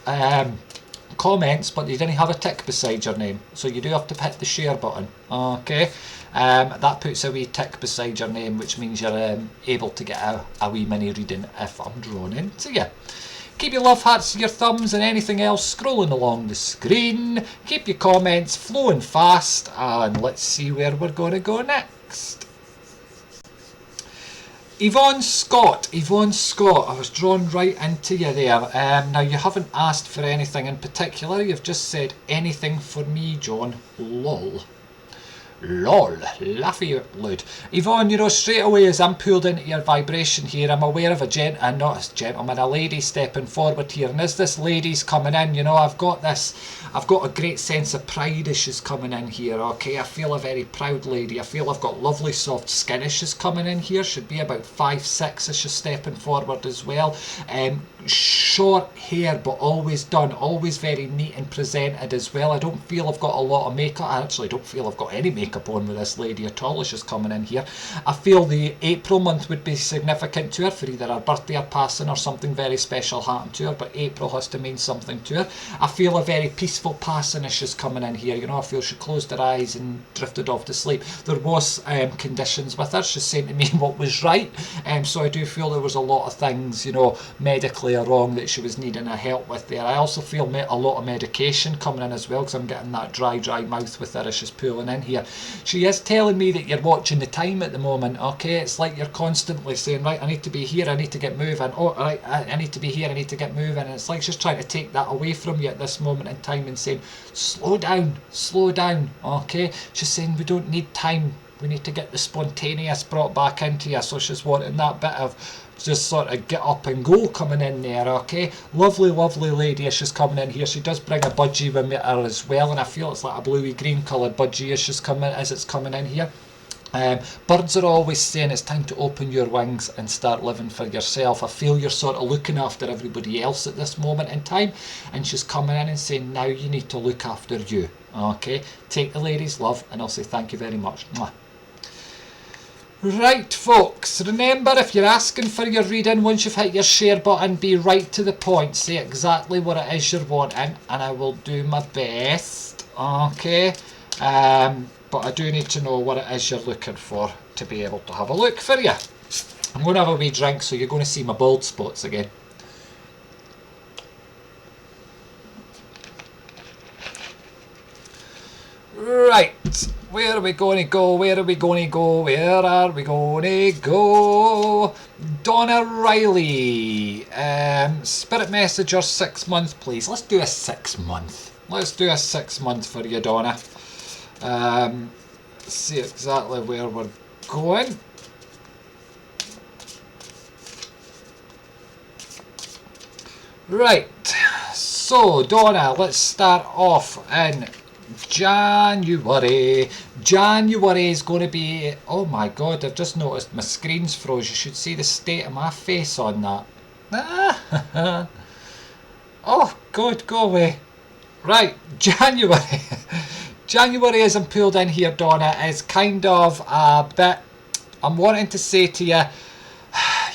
comments, but they didn't have a tick beside your name. So you do have to hit the share button, okay? That puts a wee tick beside your name, which means you're able to get a wee mini reading if I'm drawn into you. Keep your love hearts, your thumbs and anything else scrolling along the screen. Keep your comments flowing fast, and let's see where we're going to go next. Yvonne Scott, I was drawn right into you there. Now you haven't asked for anything in particular, you've just said anything for me, John, lol. Lol, laughy loud. Yvonne, you know, straight away as I'm pulled into your vibration here, I'm aware of a lady stepping forward here, and as this lady's coming in, you know, I've got a great sense of pride as she's coming in here, okay. I feel a very proud lady. I feel I've got lovely soft skin as she's coming in here. Should be about 5'6" as she's stepping forward as well. Short hair, but always done, always very neat and presented as well. I don't feel I've got a lot of makeup. I actually don't feel I've got any makeup on with this lady at all as she's coming in here. I feel the April month would be significant to her for either her birthday or passing or something very special happened to her, but April has to mean something to her. I feel a very peaceful passing as she's coming in here. You know, I feel she closed her eyes and drifted off to sleep. There was conditions with her. She's saying to me what was right, so I do feel there was a lot of things, you know, medically wrong that she was needing a help with there. I also feel a lot of medication coming in as well, because I'm getting that dry mouth with her as she's pulling in here. She is telling me that you're watching the time at the moment, okay. It's like you're constantly saying, right, I need to be here, I need to get moving, oh right, I need to be here, I need to get moving, and it's like she's trying to take that away from you at this moment in time and saying, slow down, okay. She's saying we don't need time, we need to get the spontaneous brought back into you. So she's wanting that bit of just sort of get up and go coming in there, okay. Lovely lady as she's coming in here. She does bring a budgie with her as well, and I feel it's like a bluey green coloured budgie as it's coming in here. Birds are always saying it's time to open your wings and start living for yourself. I feel you're sort of looking after everybody else at this moment in time, and she's coming in and saying now you need to look after you, okay. Take the lady's love, and I'll say thank you very much. Mwah. Right folks, remember if you're asking for your reading, once you've hit your share button, be right to the point, say exactly what it is you're wanting, and I will do my best, okay. But I do need to know what it is you're looking for to be able to have a look for you. I'm going to have a wee drink, so you're going to see my bald spots again. Right, where are we going to go? Where are we going to go? Where are we going to go? Donna Riley. Spirit messenger 6 months, please. Let's do a 6 month. Let's do a 6 month for you, Donna. See exactly where we're going. Right, so Donna, let's start off in January. January is going to be, oh my god, I've just noticed my screen's froze. You should see the state of my face on that. Ah, oh, good, go away. Right, January. January, as I'm pulled in here, Donna, is kind of a bit, I'm wanting to say to you,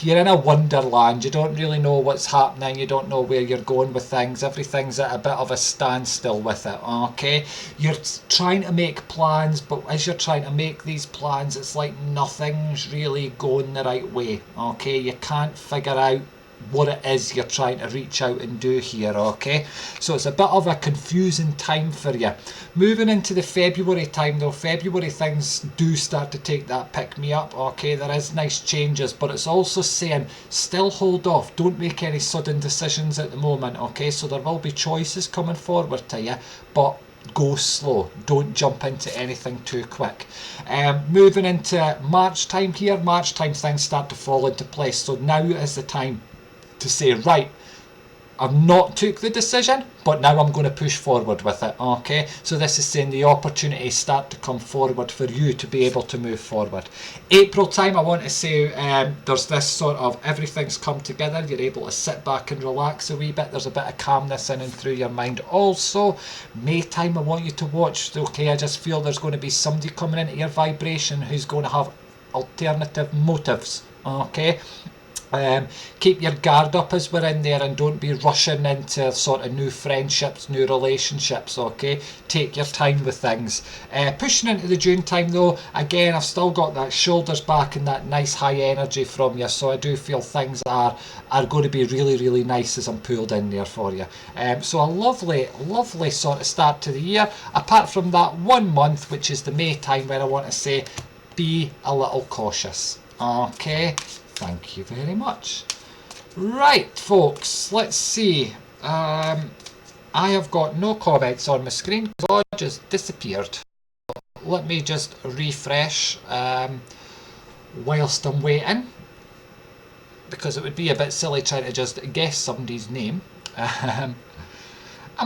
you're in a wonderland. You don't really know what's happening. You don't know where you're going with things. Everything's at a bit of a standstill with it, okay? You're trying to make plans, but as you're trying to make these plans, it's like nothing's really going the right way, okay? You can't figure out what it is you're trying to reach out and do here, okay? So it's a bit of a confusing time for you. Moving into the February time though, February things do start to take that pick me up, okay? There is nice changes, but it's also saying still hold off, don't make any sudden decisions at the moment, okay? So there will be choices coming forward to you, but go slow, don't jump into anything too quick. Moving into March time here, March time things start to fall into place, so now is the time to say, right, I've not took the decision, but now I'm going to push forward with it, okay? So this is saying the opportunities start to come forward for you to be able to move forward. April time, I want to say there's this sort of everything's come together. You're able to sit back and relax a wee bit. There's a bit of calmness in and through your mind. Also, May time, I want you to watch, okay? I just feel there's going to be somebody coming into your vibration who's going to have alternative motives, okay? Keep your guard up as we're in there and don't be rushing into sort of new friendships, new relationships, okay? Take your time with things. Pushing into the June time though, again, I've still got that shoulders back and that nice high energy from you, so I do feel things are going to be really, really nice as I'm pulled in there for you. So a lovely, lovely sort of start to the year, apart from that 1 month, which is the May time, where I want to say, be a little cautious, okay? Thank you very much. Right, folks, let's see. I have got no comments on my screen. God just disappeared. Let me just refresh whilst I'm waiting, because it would be a bit silly trying to just guess somebody's name. I'm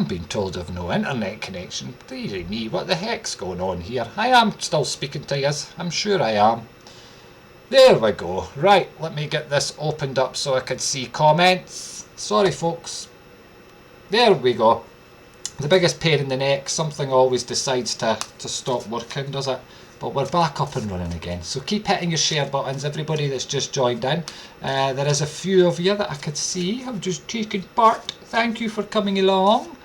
being told I've no internet connection. Dearie me, what the heck's going on here? I am still speaking to you. I'm sure I am. There we go. Right, let me get this opened up so I can see comments. Sorry folks. There we go. The biggest pain in the neck, something always decides to stop working, does it? But we're back up and running again. So keep hitting your share buttons, everybody that's just joined in. There is a few of you that I could see have just taken part. Thank you for coming along.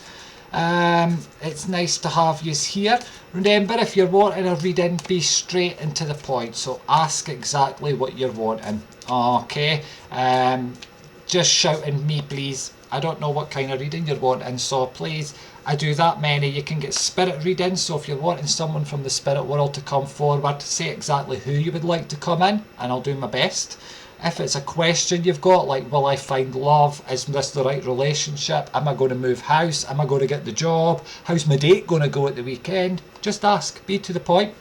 It's nice to have you here. Remember, if you're wanting a reading, be straight and to the point, so ask exactly what you're wanting, okay? Just shouting me please. I don't know what kind of reading you're wanting, so please, I do that many. You can get spirit readings, so if you're wanting someone from the spirit world to come forward, say exactly who you would like to come in and I'll do my best. If it's a question you've got, like, will I find love? Is this the right relationship? Am I going to move house? Am I going to get the job? How's my date going to go at the weekend? Just ask, be to the point.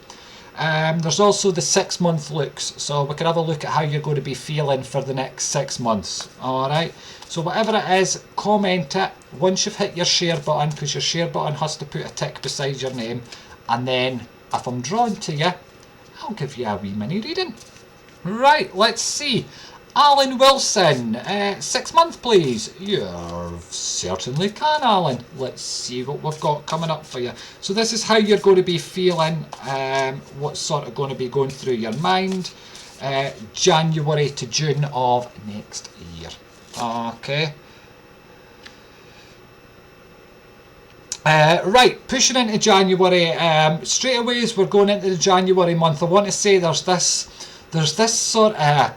There's also the 6 month looks, so we can have a look at how you're going to be feeling for the next 6 months. Alright, so whatever it is, comment it once you've hit your share button, because your share button has to put a tick beside your name, and then if I'm drawn to you, I'll give you a wee mini reading. Right, let's see. Alan Wilson, 6 months please. You certainly can, Alan. Let's see what we've got coming up for you. So this is how you're going to be feeling, what's sort of going to be going through your mind, January to June of next year. Okay. Right, pushing into January, straight away as we're going into the January month, I want to say there's this sort of,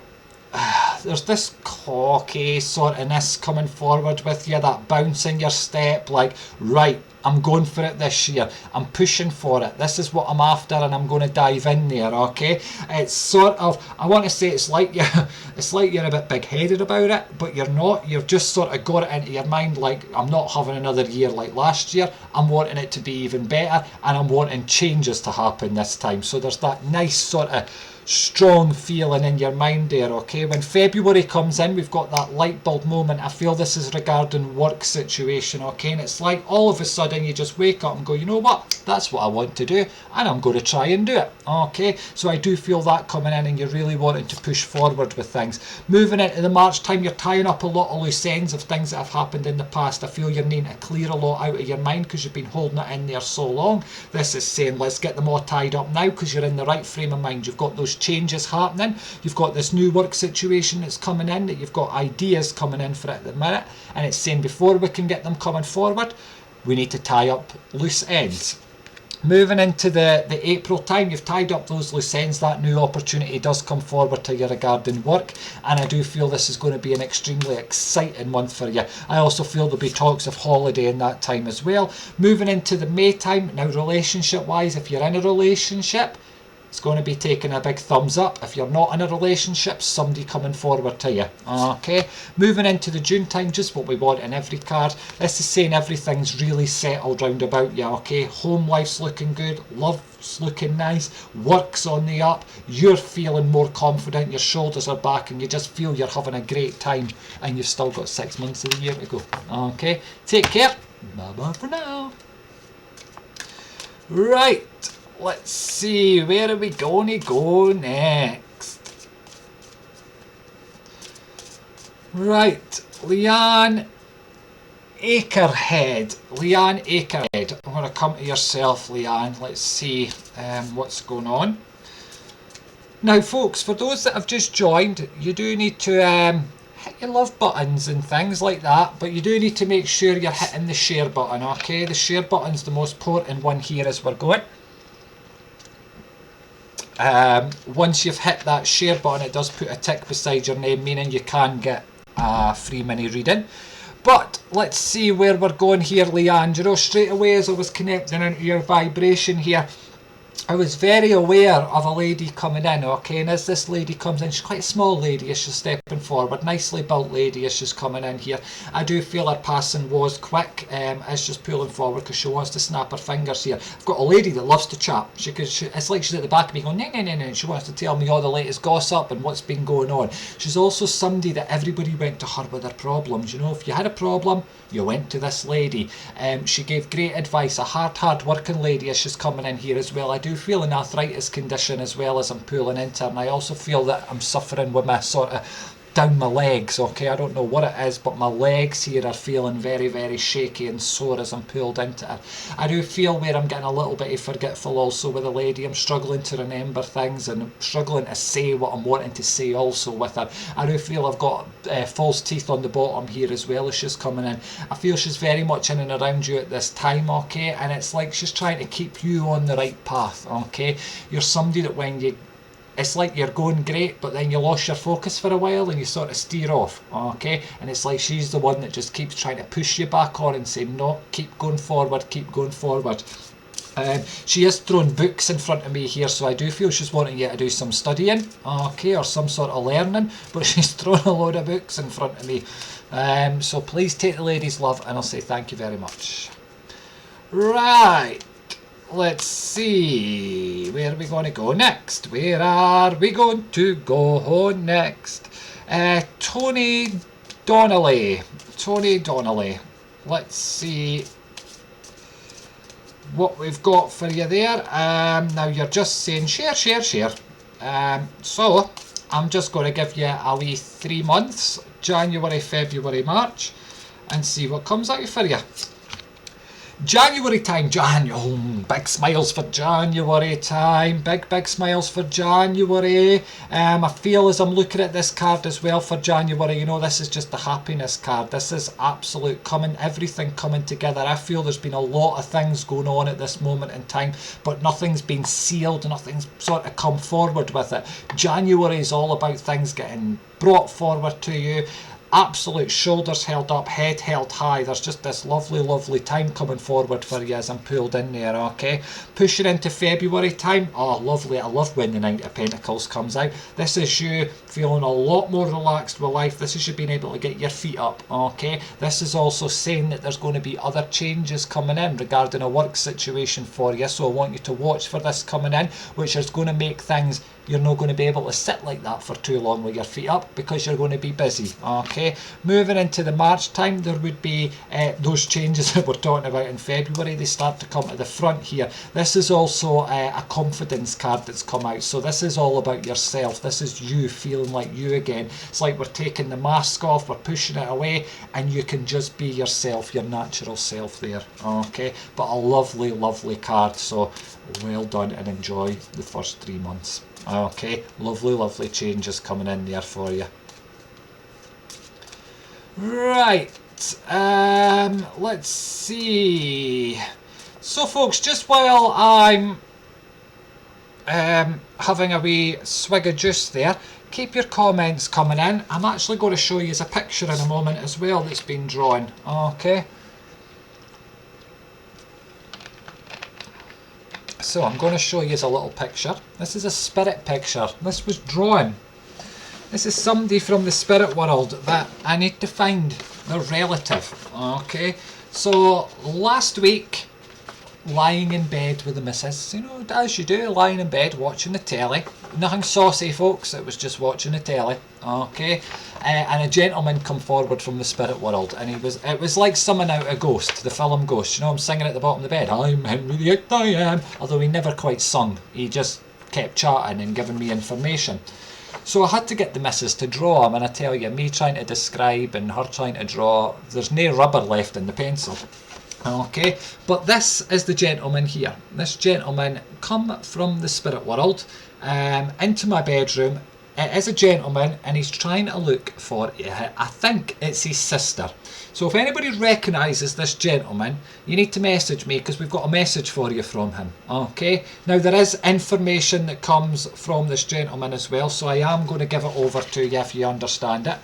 there's this cocky sort of ness coming forward with you, that bounce in your step, like, right, I'm going for it this year, I'm pushing for it, this is what I'm after and I'm going to dive in there, okay? It's sort of, I want to say it's like you're a bit big-headed about it, but you're not. You've just sort of got it into your mind, like, I'm not having another year like last year, I'm wanting it to be even better, and I'm wanting changes to happen this time. So there's that nice sort of strong feeling in your mind there, okay? When February comes in, we've got that light bulb moment. I feel this is regarding work situation, okay? And it's like all of a sudden you just wake up and go, you know what, that's what I want to do, and I'm going to try and do it, okay? So I do feel that coming in, and you're really wanting to push forward with things. Moving into the March time, you're tying up a lot of loose ends of things that have happened in the past. I feel you're needing to clear a lot out of your mind because you've been holding it in there so long. This is saying, let's get them all tied up now, because you're in the right frame of mind. You've got those changes happening. You've got this new work situation that's coming in, that you've got ideas coming in for it at the minute. And it's saying before we can get them coming forward, we need to tie up loose ends. Moving into the April time, you've tied up those loose ends. That new opportunity does come forward to you regarding work, and I do feel this is going to be an extremely exciting month for you. I also feel there'll be talks of holiday in that time as well. Moving into the May time, now relationship wise, if you're in a relationship, it's going to be taking a big thumbs up. If you're not in a relationship, somebody coming forward to you. Okay, moving into the June time, just what we want in every card. This is saying everything's really settled round about you. Okay, home life's looking good, love's looking nice, work's on the up, you're feeling more confident, your shoulders are back, and you just feel you're having a great time, and you've still got 6 months of the year to go. Okay, take care. Bye bye for now. Right. Let's see, where are we going to go next? Right, Leanne Akerhead. Leanne Akerhead. I'm going to come to yourself, Leanne. Let's see what's going on. Now, folks, for those that have just joined, you do need to hit your love buttons and things like that, but you do need to make sure you're hitting the share button, okay? The share button's the most important one here as we're going. Once you've hit that share button, it does put a tick beside your name, meaning you can get a free mini reading. But let's see where we're going here, Leanne. You know, straight away as I was connecting into your vibration here, I was very aware of a lady coming in, okay, and as this lady comes in, she's quite a small lady as she's stepping forward, nicely built lady as she's coming in here. I do feel her passing was quick as she's pulling forward because she wants to snap her fingers here. I've got a lady that loves to chat. It's like she's at the back of me going, no, she wants to tell me all the latest gossip and what's been going on. She's also somebody that everybody went to her with their problems. You know, if you had a problem, you went to this lady. She gave great advice, a hard working lady as she's coming in here as well. I do feel an arthritis condition as well as I'm pulling into her, and I also feel that I'm suffering with my sort of down my legs, okay? I don't know what it is, but my legs here are feeling very, very shaky and sore as I'm pulled into her. I do feel where I'm getting a little bit forgetful also with the lady. I'm struggling to remember things and I'm struggling to say what I'm wanting to say also with her. I do feel I've got false teeth on the bottom here as well as she's coming in. I feel she's very much in and around you at this time, okay? And it's like she's trying to keep you on the right path, okay? You're somebody that when you it's like you're going great, but then you lost your focus for a while and you sort of steer off, okay? And it's like she's the one that just keeps trying to push you back on and say, no, keep going forward, keep going forward. She is throwing books in front of me here, so I do feel she's wanting you to do some studying, okay, or some sort of learning, but she's throwing a load of books in front of me. So please take the lady's love, and I'll say thank you very much. Right. Let's see, where are we going to go next? Where are we going to go next? Tony Donnelly. Let's see what we've got for you there. Now you're just saying share. So I'm just going to give you a wee 3 months, January, February, March, and see what comes out for you. January time, big smiles for January time, big smiles for January. I feel as I'm looking at this card as well for January, you know, this is just the happiness card. This is absolute everything coming together. I feel there's been a lot of things going on at this moment in time, but nothing's been sealed, nothing's sort of come forward with it. January is all about things getting brought forward to you. absolute shoulders held up, head held high. There's just this lovely, lovely time coming forward for you as I'm pulled in there, okay? Pushing into February time, oh lovely, I love when the Knight of Pentacles comes out. This is you feeling a lot more relaxed with life. This is you being able to get your feet up, okay? This is also saying that there's going to be other changes coming in regarding a work situation for you, so I want you to watch for this coming in, which is going to make things, you're not going to be able to sit like that for too long with your feet up because you're going to be busy, okay? Moving into the March time, there would be those changes that we're talking about in February. They start to come to the front here. This is also a confidence card that's come out, so this is all about yourself. This is you feeling like you again. It's like we're taking the mask off, we're pushing it away, and you can just be yourself, your natural self there, okay? But a lovely, lovely card, so well done and enjoy the first 3 months. Okay, lovely, lovely changes coming in there for you. Right, let's see. So folks, just while I'm having a wee swig of juice there, keep your comments coming in. I'm actually going to show you a picture in a moment as well that's been drawn, okay? So I'm going to show you a little picture. This is a spirit picture. This was drawn. This is somebody from the spirit world that I need to find their relative. Okay. So last week, lying in bed with the missus, you know, as you do, lying in bed watching the telly. Nothing saucy, folks. It was just watching the telly. Okay. And a gentleman come forward from the spirit world, and it was like someone out of Ghost, the film Ghost. You know, I'm singing at the bottom of the bed, I'm Henry the Eighth, I am. Although he never quite sung, he just kept chatting and giving me information. So I had to get the missus to draw him, and I tell you, me trying to describe and her trying to draw, there's no rubber left in the pencil. Okay, but this is the gentleman here. This gentleman come from the spirit world into my bedroom. It is a gentleman, and he's trying to look for, I think it's his sister. So if anybody recognises this gentleman, you need to message me, because we've got a message for you from him. Okay, now there is information that comes from this gentleman as well, so I am going to give it over to you if you understand it.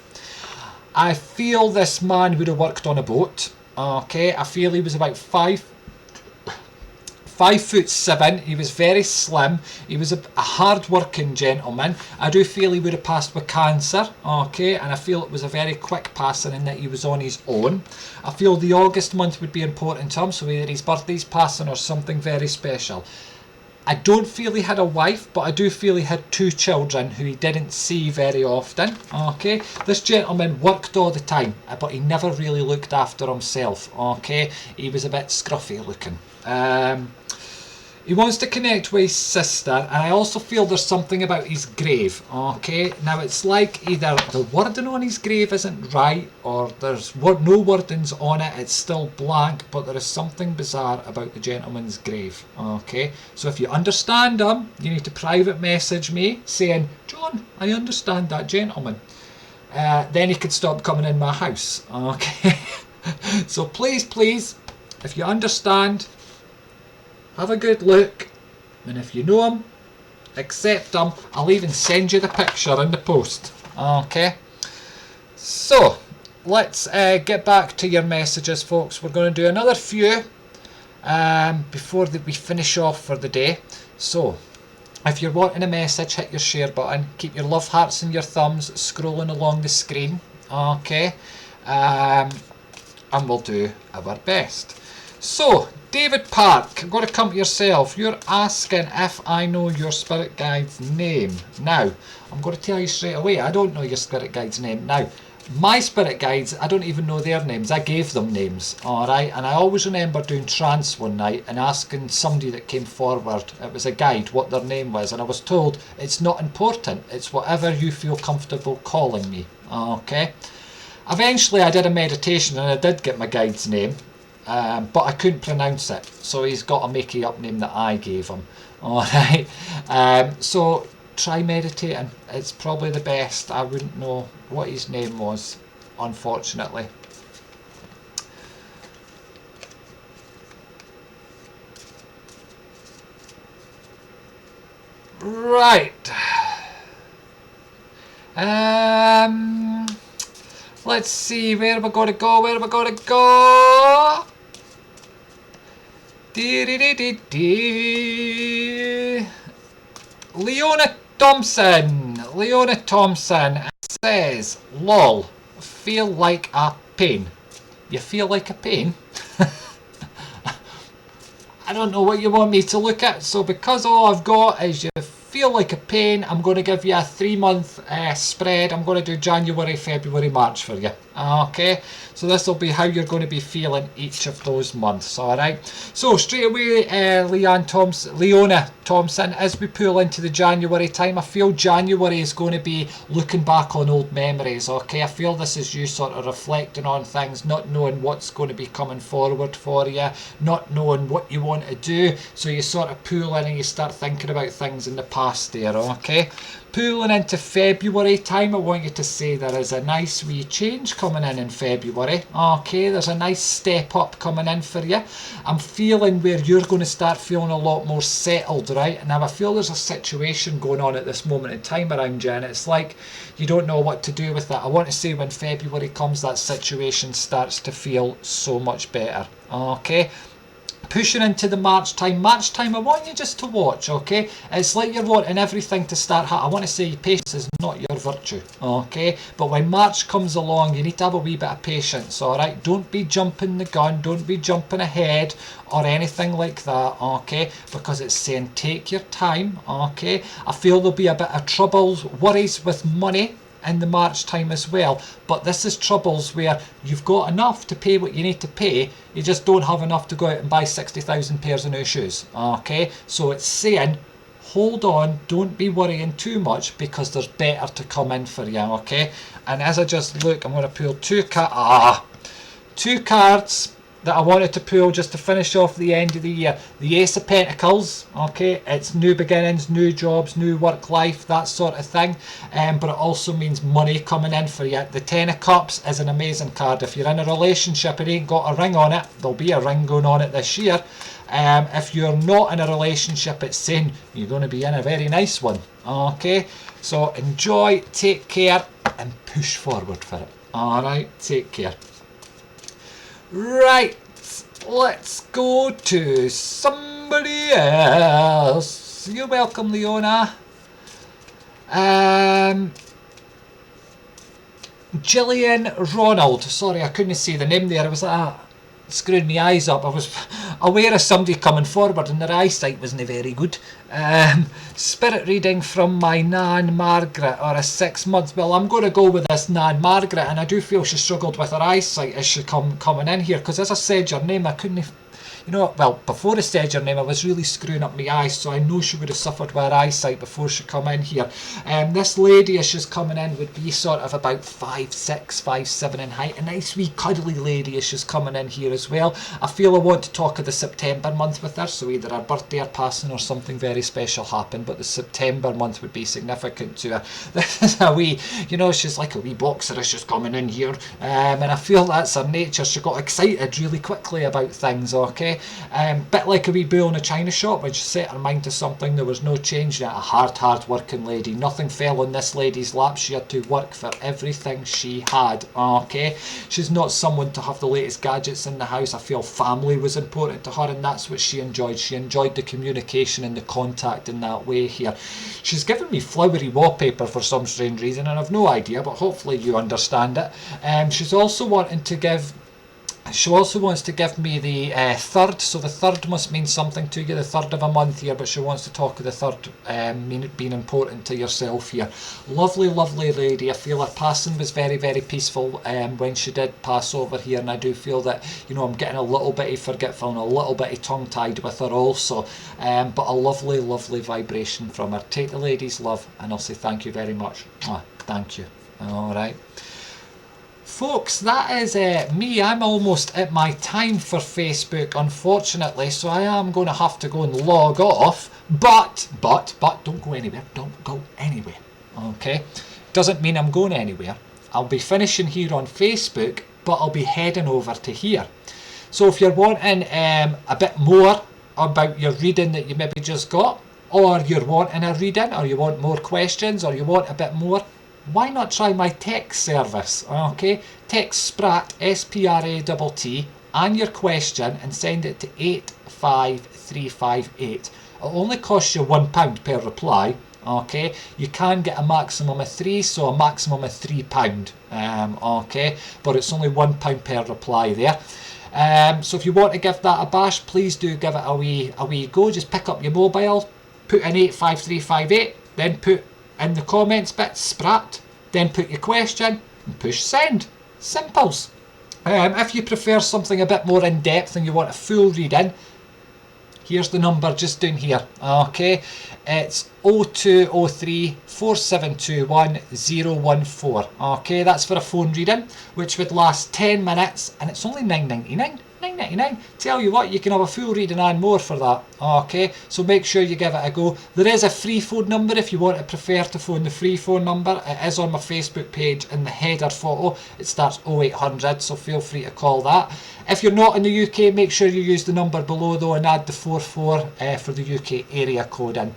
I feel this man would have worked on a boat. Okay, I feel he was about 5'7". He was very slim. He was a hard-working gentleman. I do feel he would have passed with cancer. Okay, and I feel it was a very quick passing in that he was on his own. I feel the August month would be important to him, so either his birthday's passing or something very special. I don't feel he had a wife, but I do feel he had 2 children who he didn't see very often. Okay, this gentleman worked all the time, but he never really looked after himself. Okay, he was a bit scruffy looking. He wants to connect with his sister, and I also feel there's something about his grave. Okay, now it's like either the wording on his grave isn't right, or there's no wordings on it, it's still blank, but there is something bizarre about the gentleman's grave. Okay, so if you understand him, you need to private message me saying, John, I understand that gentleman. Then he could stop coming in my house. Okay, so please, if you understand, have a good look, and if you know him, accept him. I'll even send you the picture in the post. Okay, so let's get back to your messages, folks. We're going to do another few before we finish off for the day. So if you're wanting a message, hit your share button. Keep your love hearts and your thumbs scrolling along the screen. Okay, and we'll do our best. So, David Park, I'm going to come to yourself. You're asking if I know your spirit guide's name. Now, I'm going to tell you straight away, I don't know your spirit guide's name. Now, my spirit guides, I don't even know their names. I gave them names, alright? And I always remember doing trance one night and asking somebody that came forward, it was a guide, what their name was. And I was told, it's not important. It's whatever you feel comfortable calling me. Okay? Eventually, I did a meditation and I did get my guide's name. But I couldn't pronounce it, so he's got a make up name that I gave him. Alright, so try meditating. It's probably the best. I wouldn't know what his name was, unfortunately. Right. Let's see, where am I going to go? Where am I going to go? Leona Thompson. Leona Thompson says, lol, feel like a pain. You feel like a pain? I don't know what you want me to look at. So because all I've got is you feel like a pain, I'm going to give you a 3-month spread. I'm going to do January, February, March for you. Okay, so this will be how you're going to be feeling each of those months. All right, so straight away, Leona Thompson, as we pull into the January time, I feel January is going to be looking back on old memories. Okay, I feel this is you sort of reflecting on things, not knowing what's going to be coming forward for you, not knowing what you want to do, so you sort of pull in and you start thinking about things in the past there. Okay, pulling into February time, I want you to say there is a nice wee change coming in February. Okay, there's a nice step up coming in for you. I'm feeling where you're going to start feeling a lot more settled, right? Now I feel there's a situation going on at this moment in time around you, and it's like you don't know what to do with that. I want to say when February comes, that situation starts to feel so much better. Okay, pushing into the March time, I want you just to watch. Okay, it's like you're wanting everything to start. I want to say patience is not your virtue. Okay, but when March comes along, you need to have a wee bit of patience. All right, don't be jumping the gun, don't be jumping ahead or anything like that. Okay, because it's saying take your time. Okay, I feel there'll be a bit of troubles, worries with money in the March time as well, but this is troubles where you've got enough to pay what you need to pay, you just don't have enough to go out and buy 60,000 pairs of new shoes. Okay, so it's saying hold on, don't be worrying too much because there's better to come in for you. Okay, and as I just look, I'm going to pull two cards that I wanted to pull just to finish off the end of the year. The Ace of Pentacles, okay, it's new beginnings, new jobs, new work life, that sort of thing, but it also means money coming in for you. The Ten of Cups is an amazing card. If you're in a relationship and ain't got a ring on it, there'll be a ring going on it this year. If you're not in a relationship, it's saying you're going to be in a very nice one. Okay, so enjoy, take care, and push forward for it. Alright, take care. Right, let's go to somebody else. You're welcome, Leona. Gillian Ronald. Sorry, I couldn't see the name there. I was screwing my eyes up. I was aware of somebody coming forward and their eyesight wasn't very good. Spirit reading from my Nan Margaret, or a 6 months. Well, I'm going to go with this Nan Margaret, and I do feel she struggled with her eyesight as she coming in here, because as I said your name, I couldn't, you know, well, before I said your name, I was really screwing up my eyes, so I know she would have suffered with her eyesight before she come in here. This lady, as she's coming in, would be sort of about 5'6", 5'7" in height. A nice wee cuddly lady as she's coming in here as well. I feel I want to talk of the September month with her, so either her birthday or passing or something very special happened, but the September month would be significant to her. This is a wee, you know, she's like a wee boxer as she's coming in here, and I feel that's her nature. She got excited really quickly about things. Okay, bit like a wee bull in a china shop. When she set her mind to something, there was no change in it. A hard working lady. Nothing fell on this lady's lap. She had to work for everything she had. Okay, she's not someone to have the latest gadgets in the house. I feel family was important to her, and that's what she enjoyed. She enjoyed the communication and the contact in that way here. She's given me flowery wallpaper for some strange reason, and I've no idea, but hopefully you understand it. She's also wanting to give She also wants to give me the third, so the third must mean something to you, the third of a month here, but she wants to talk of the third being important to yourself here. Lovely, lovely lady. I feel her passing was very, very peaceful when she did pass over here, and I do feel that, you know, I'm getting a little bit forgetful and a little bit tongue-tied with her also, but a lovely, lovely vibration from her. Take the lady's love, and I'll say thank you very much. Thank you. All right. Folks, that is me. I'm almost at my time for Facebook, unfortunately, so I am going to have to go and log off, but don't go anywhere, don't go anywhere, okay? Doesn't mean I'm going anywhere. I'll be finishing here on Facebook, but I'll be heading over to here. So if you're wanting a bit more about your reading that you maybe just got, or you're wanting a reading, or you want more questions, or you want a bit more, why not try my text service? Okay, text Spratt, S-P-R-A-T-T, and your question and send it to 85358. It only costs you £1 per reply. Okay, you can get a maximum of 3, so a maximum of £3. Okay, but it's only £1 per reply there. So if you want to give that a bash, please do give it a wee go. Just pick up your mobile, put in 85358, then put in the comments bit Spratt, then put your question and push send. Simples. If you prefer something a bit more in depth and you want a full reading, here's the number just down here. Okay, it's 0203 4721 014. Okay, that's for a phone reading, which would last 10 minutes, and it's only £9.99. £9.99. Tell you what, you can have a full reading and more for that. Okay, so make sure you give it a go. There is a free phone number if you want to prefer to phone the free phone number. It is on my Facebook page in the header photo. It starts 0800, so feel free to call that. If you're not in the UK, make sure you use the number below though and add the 44 for the UK area code in.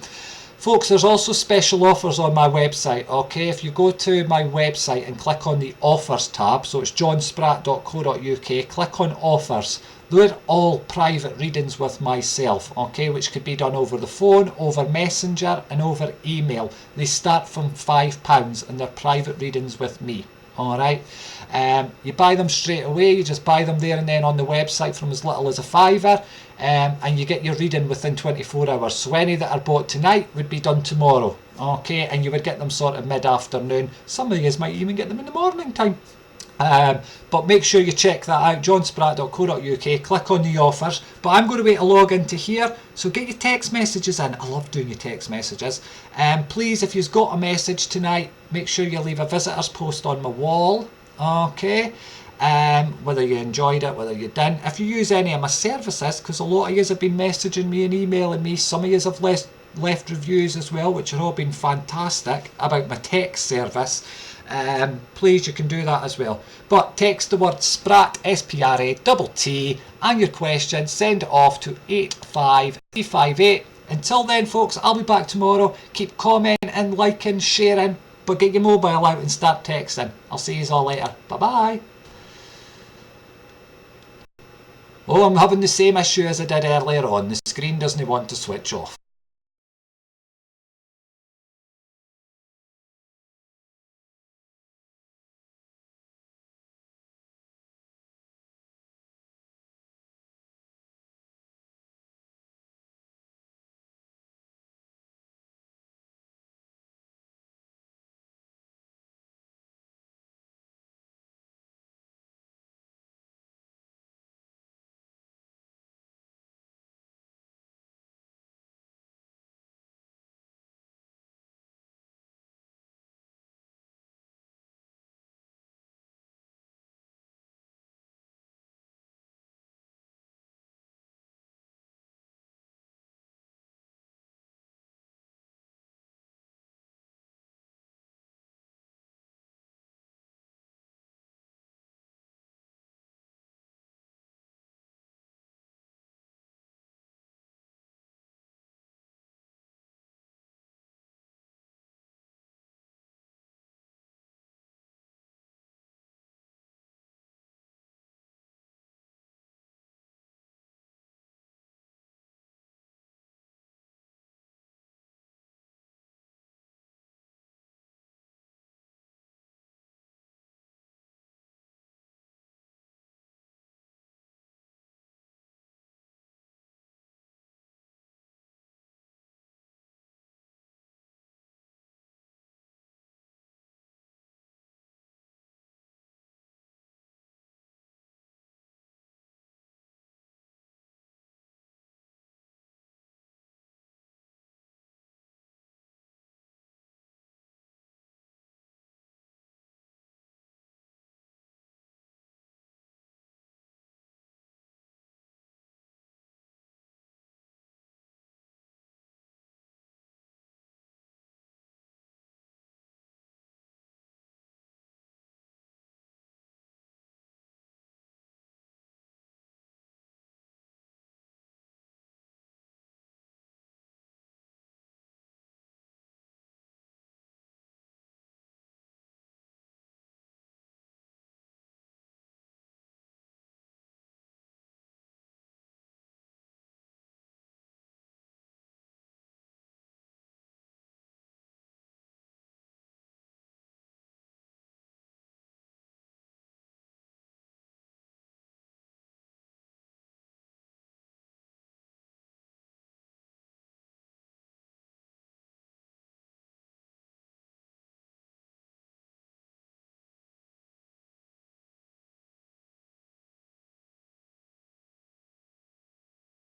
Folks, there's also special offers on my website. Okay, if you go to my website and click on the offers tab, so it's johnspratt.co.uk, click on offers. They're all private readings with myself, okay, which could be done over the phone, over Messenger and over email. They start from £5 and they're private readings with me. Alright, you buy them straight away, you just buy them there and then on the website from as little as a £5, and you get your reading within 24 hours. So any that are bought tonight would be done tomorrow, okay, and you would get them sort of mid-afternoon. Some of you might even get them in the morning time. But make sure you check that out, johnspratt.co.uk, click on the offers. But I'm going to wait to log into here, so get your text messages in. I love doing your text messages. Please, if you've got a message tonight, make sure you leave a visitor's post on my wall, okay, whether you enjoyed it, whether you didn't. If you use any of my services, because a lot of you have been messaging me and emailing me, some of you have left reviews as well, which have all been fantastic about my text service. Please, you can do that as well. But text the word Spratt, S-P-R-A-T-T, and your question, send it off to 85358. Until then, folks, I'll be back tomorrow. Keep commenting, liking, sharing, but get your mobile out and start texting. I'll see you all later. Bye-bye. Oh, I'm having the same issue as I did earlier on. The screen doesn't want to switch off.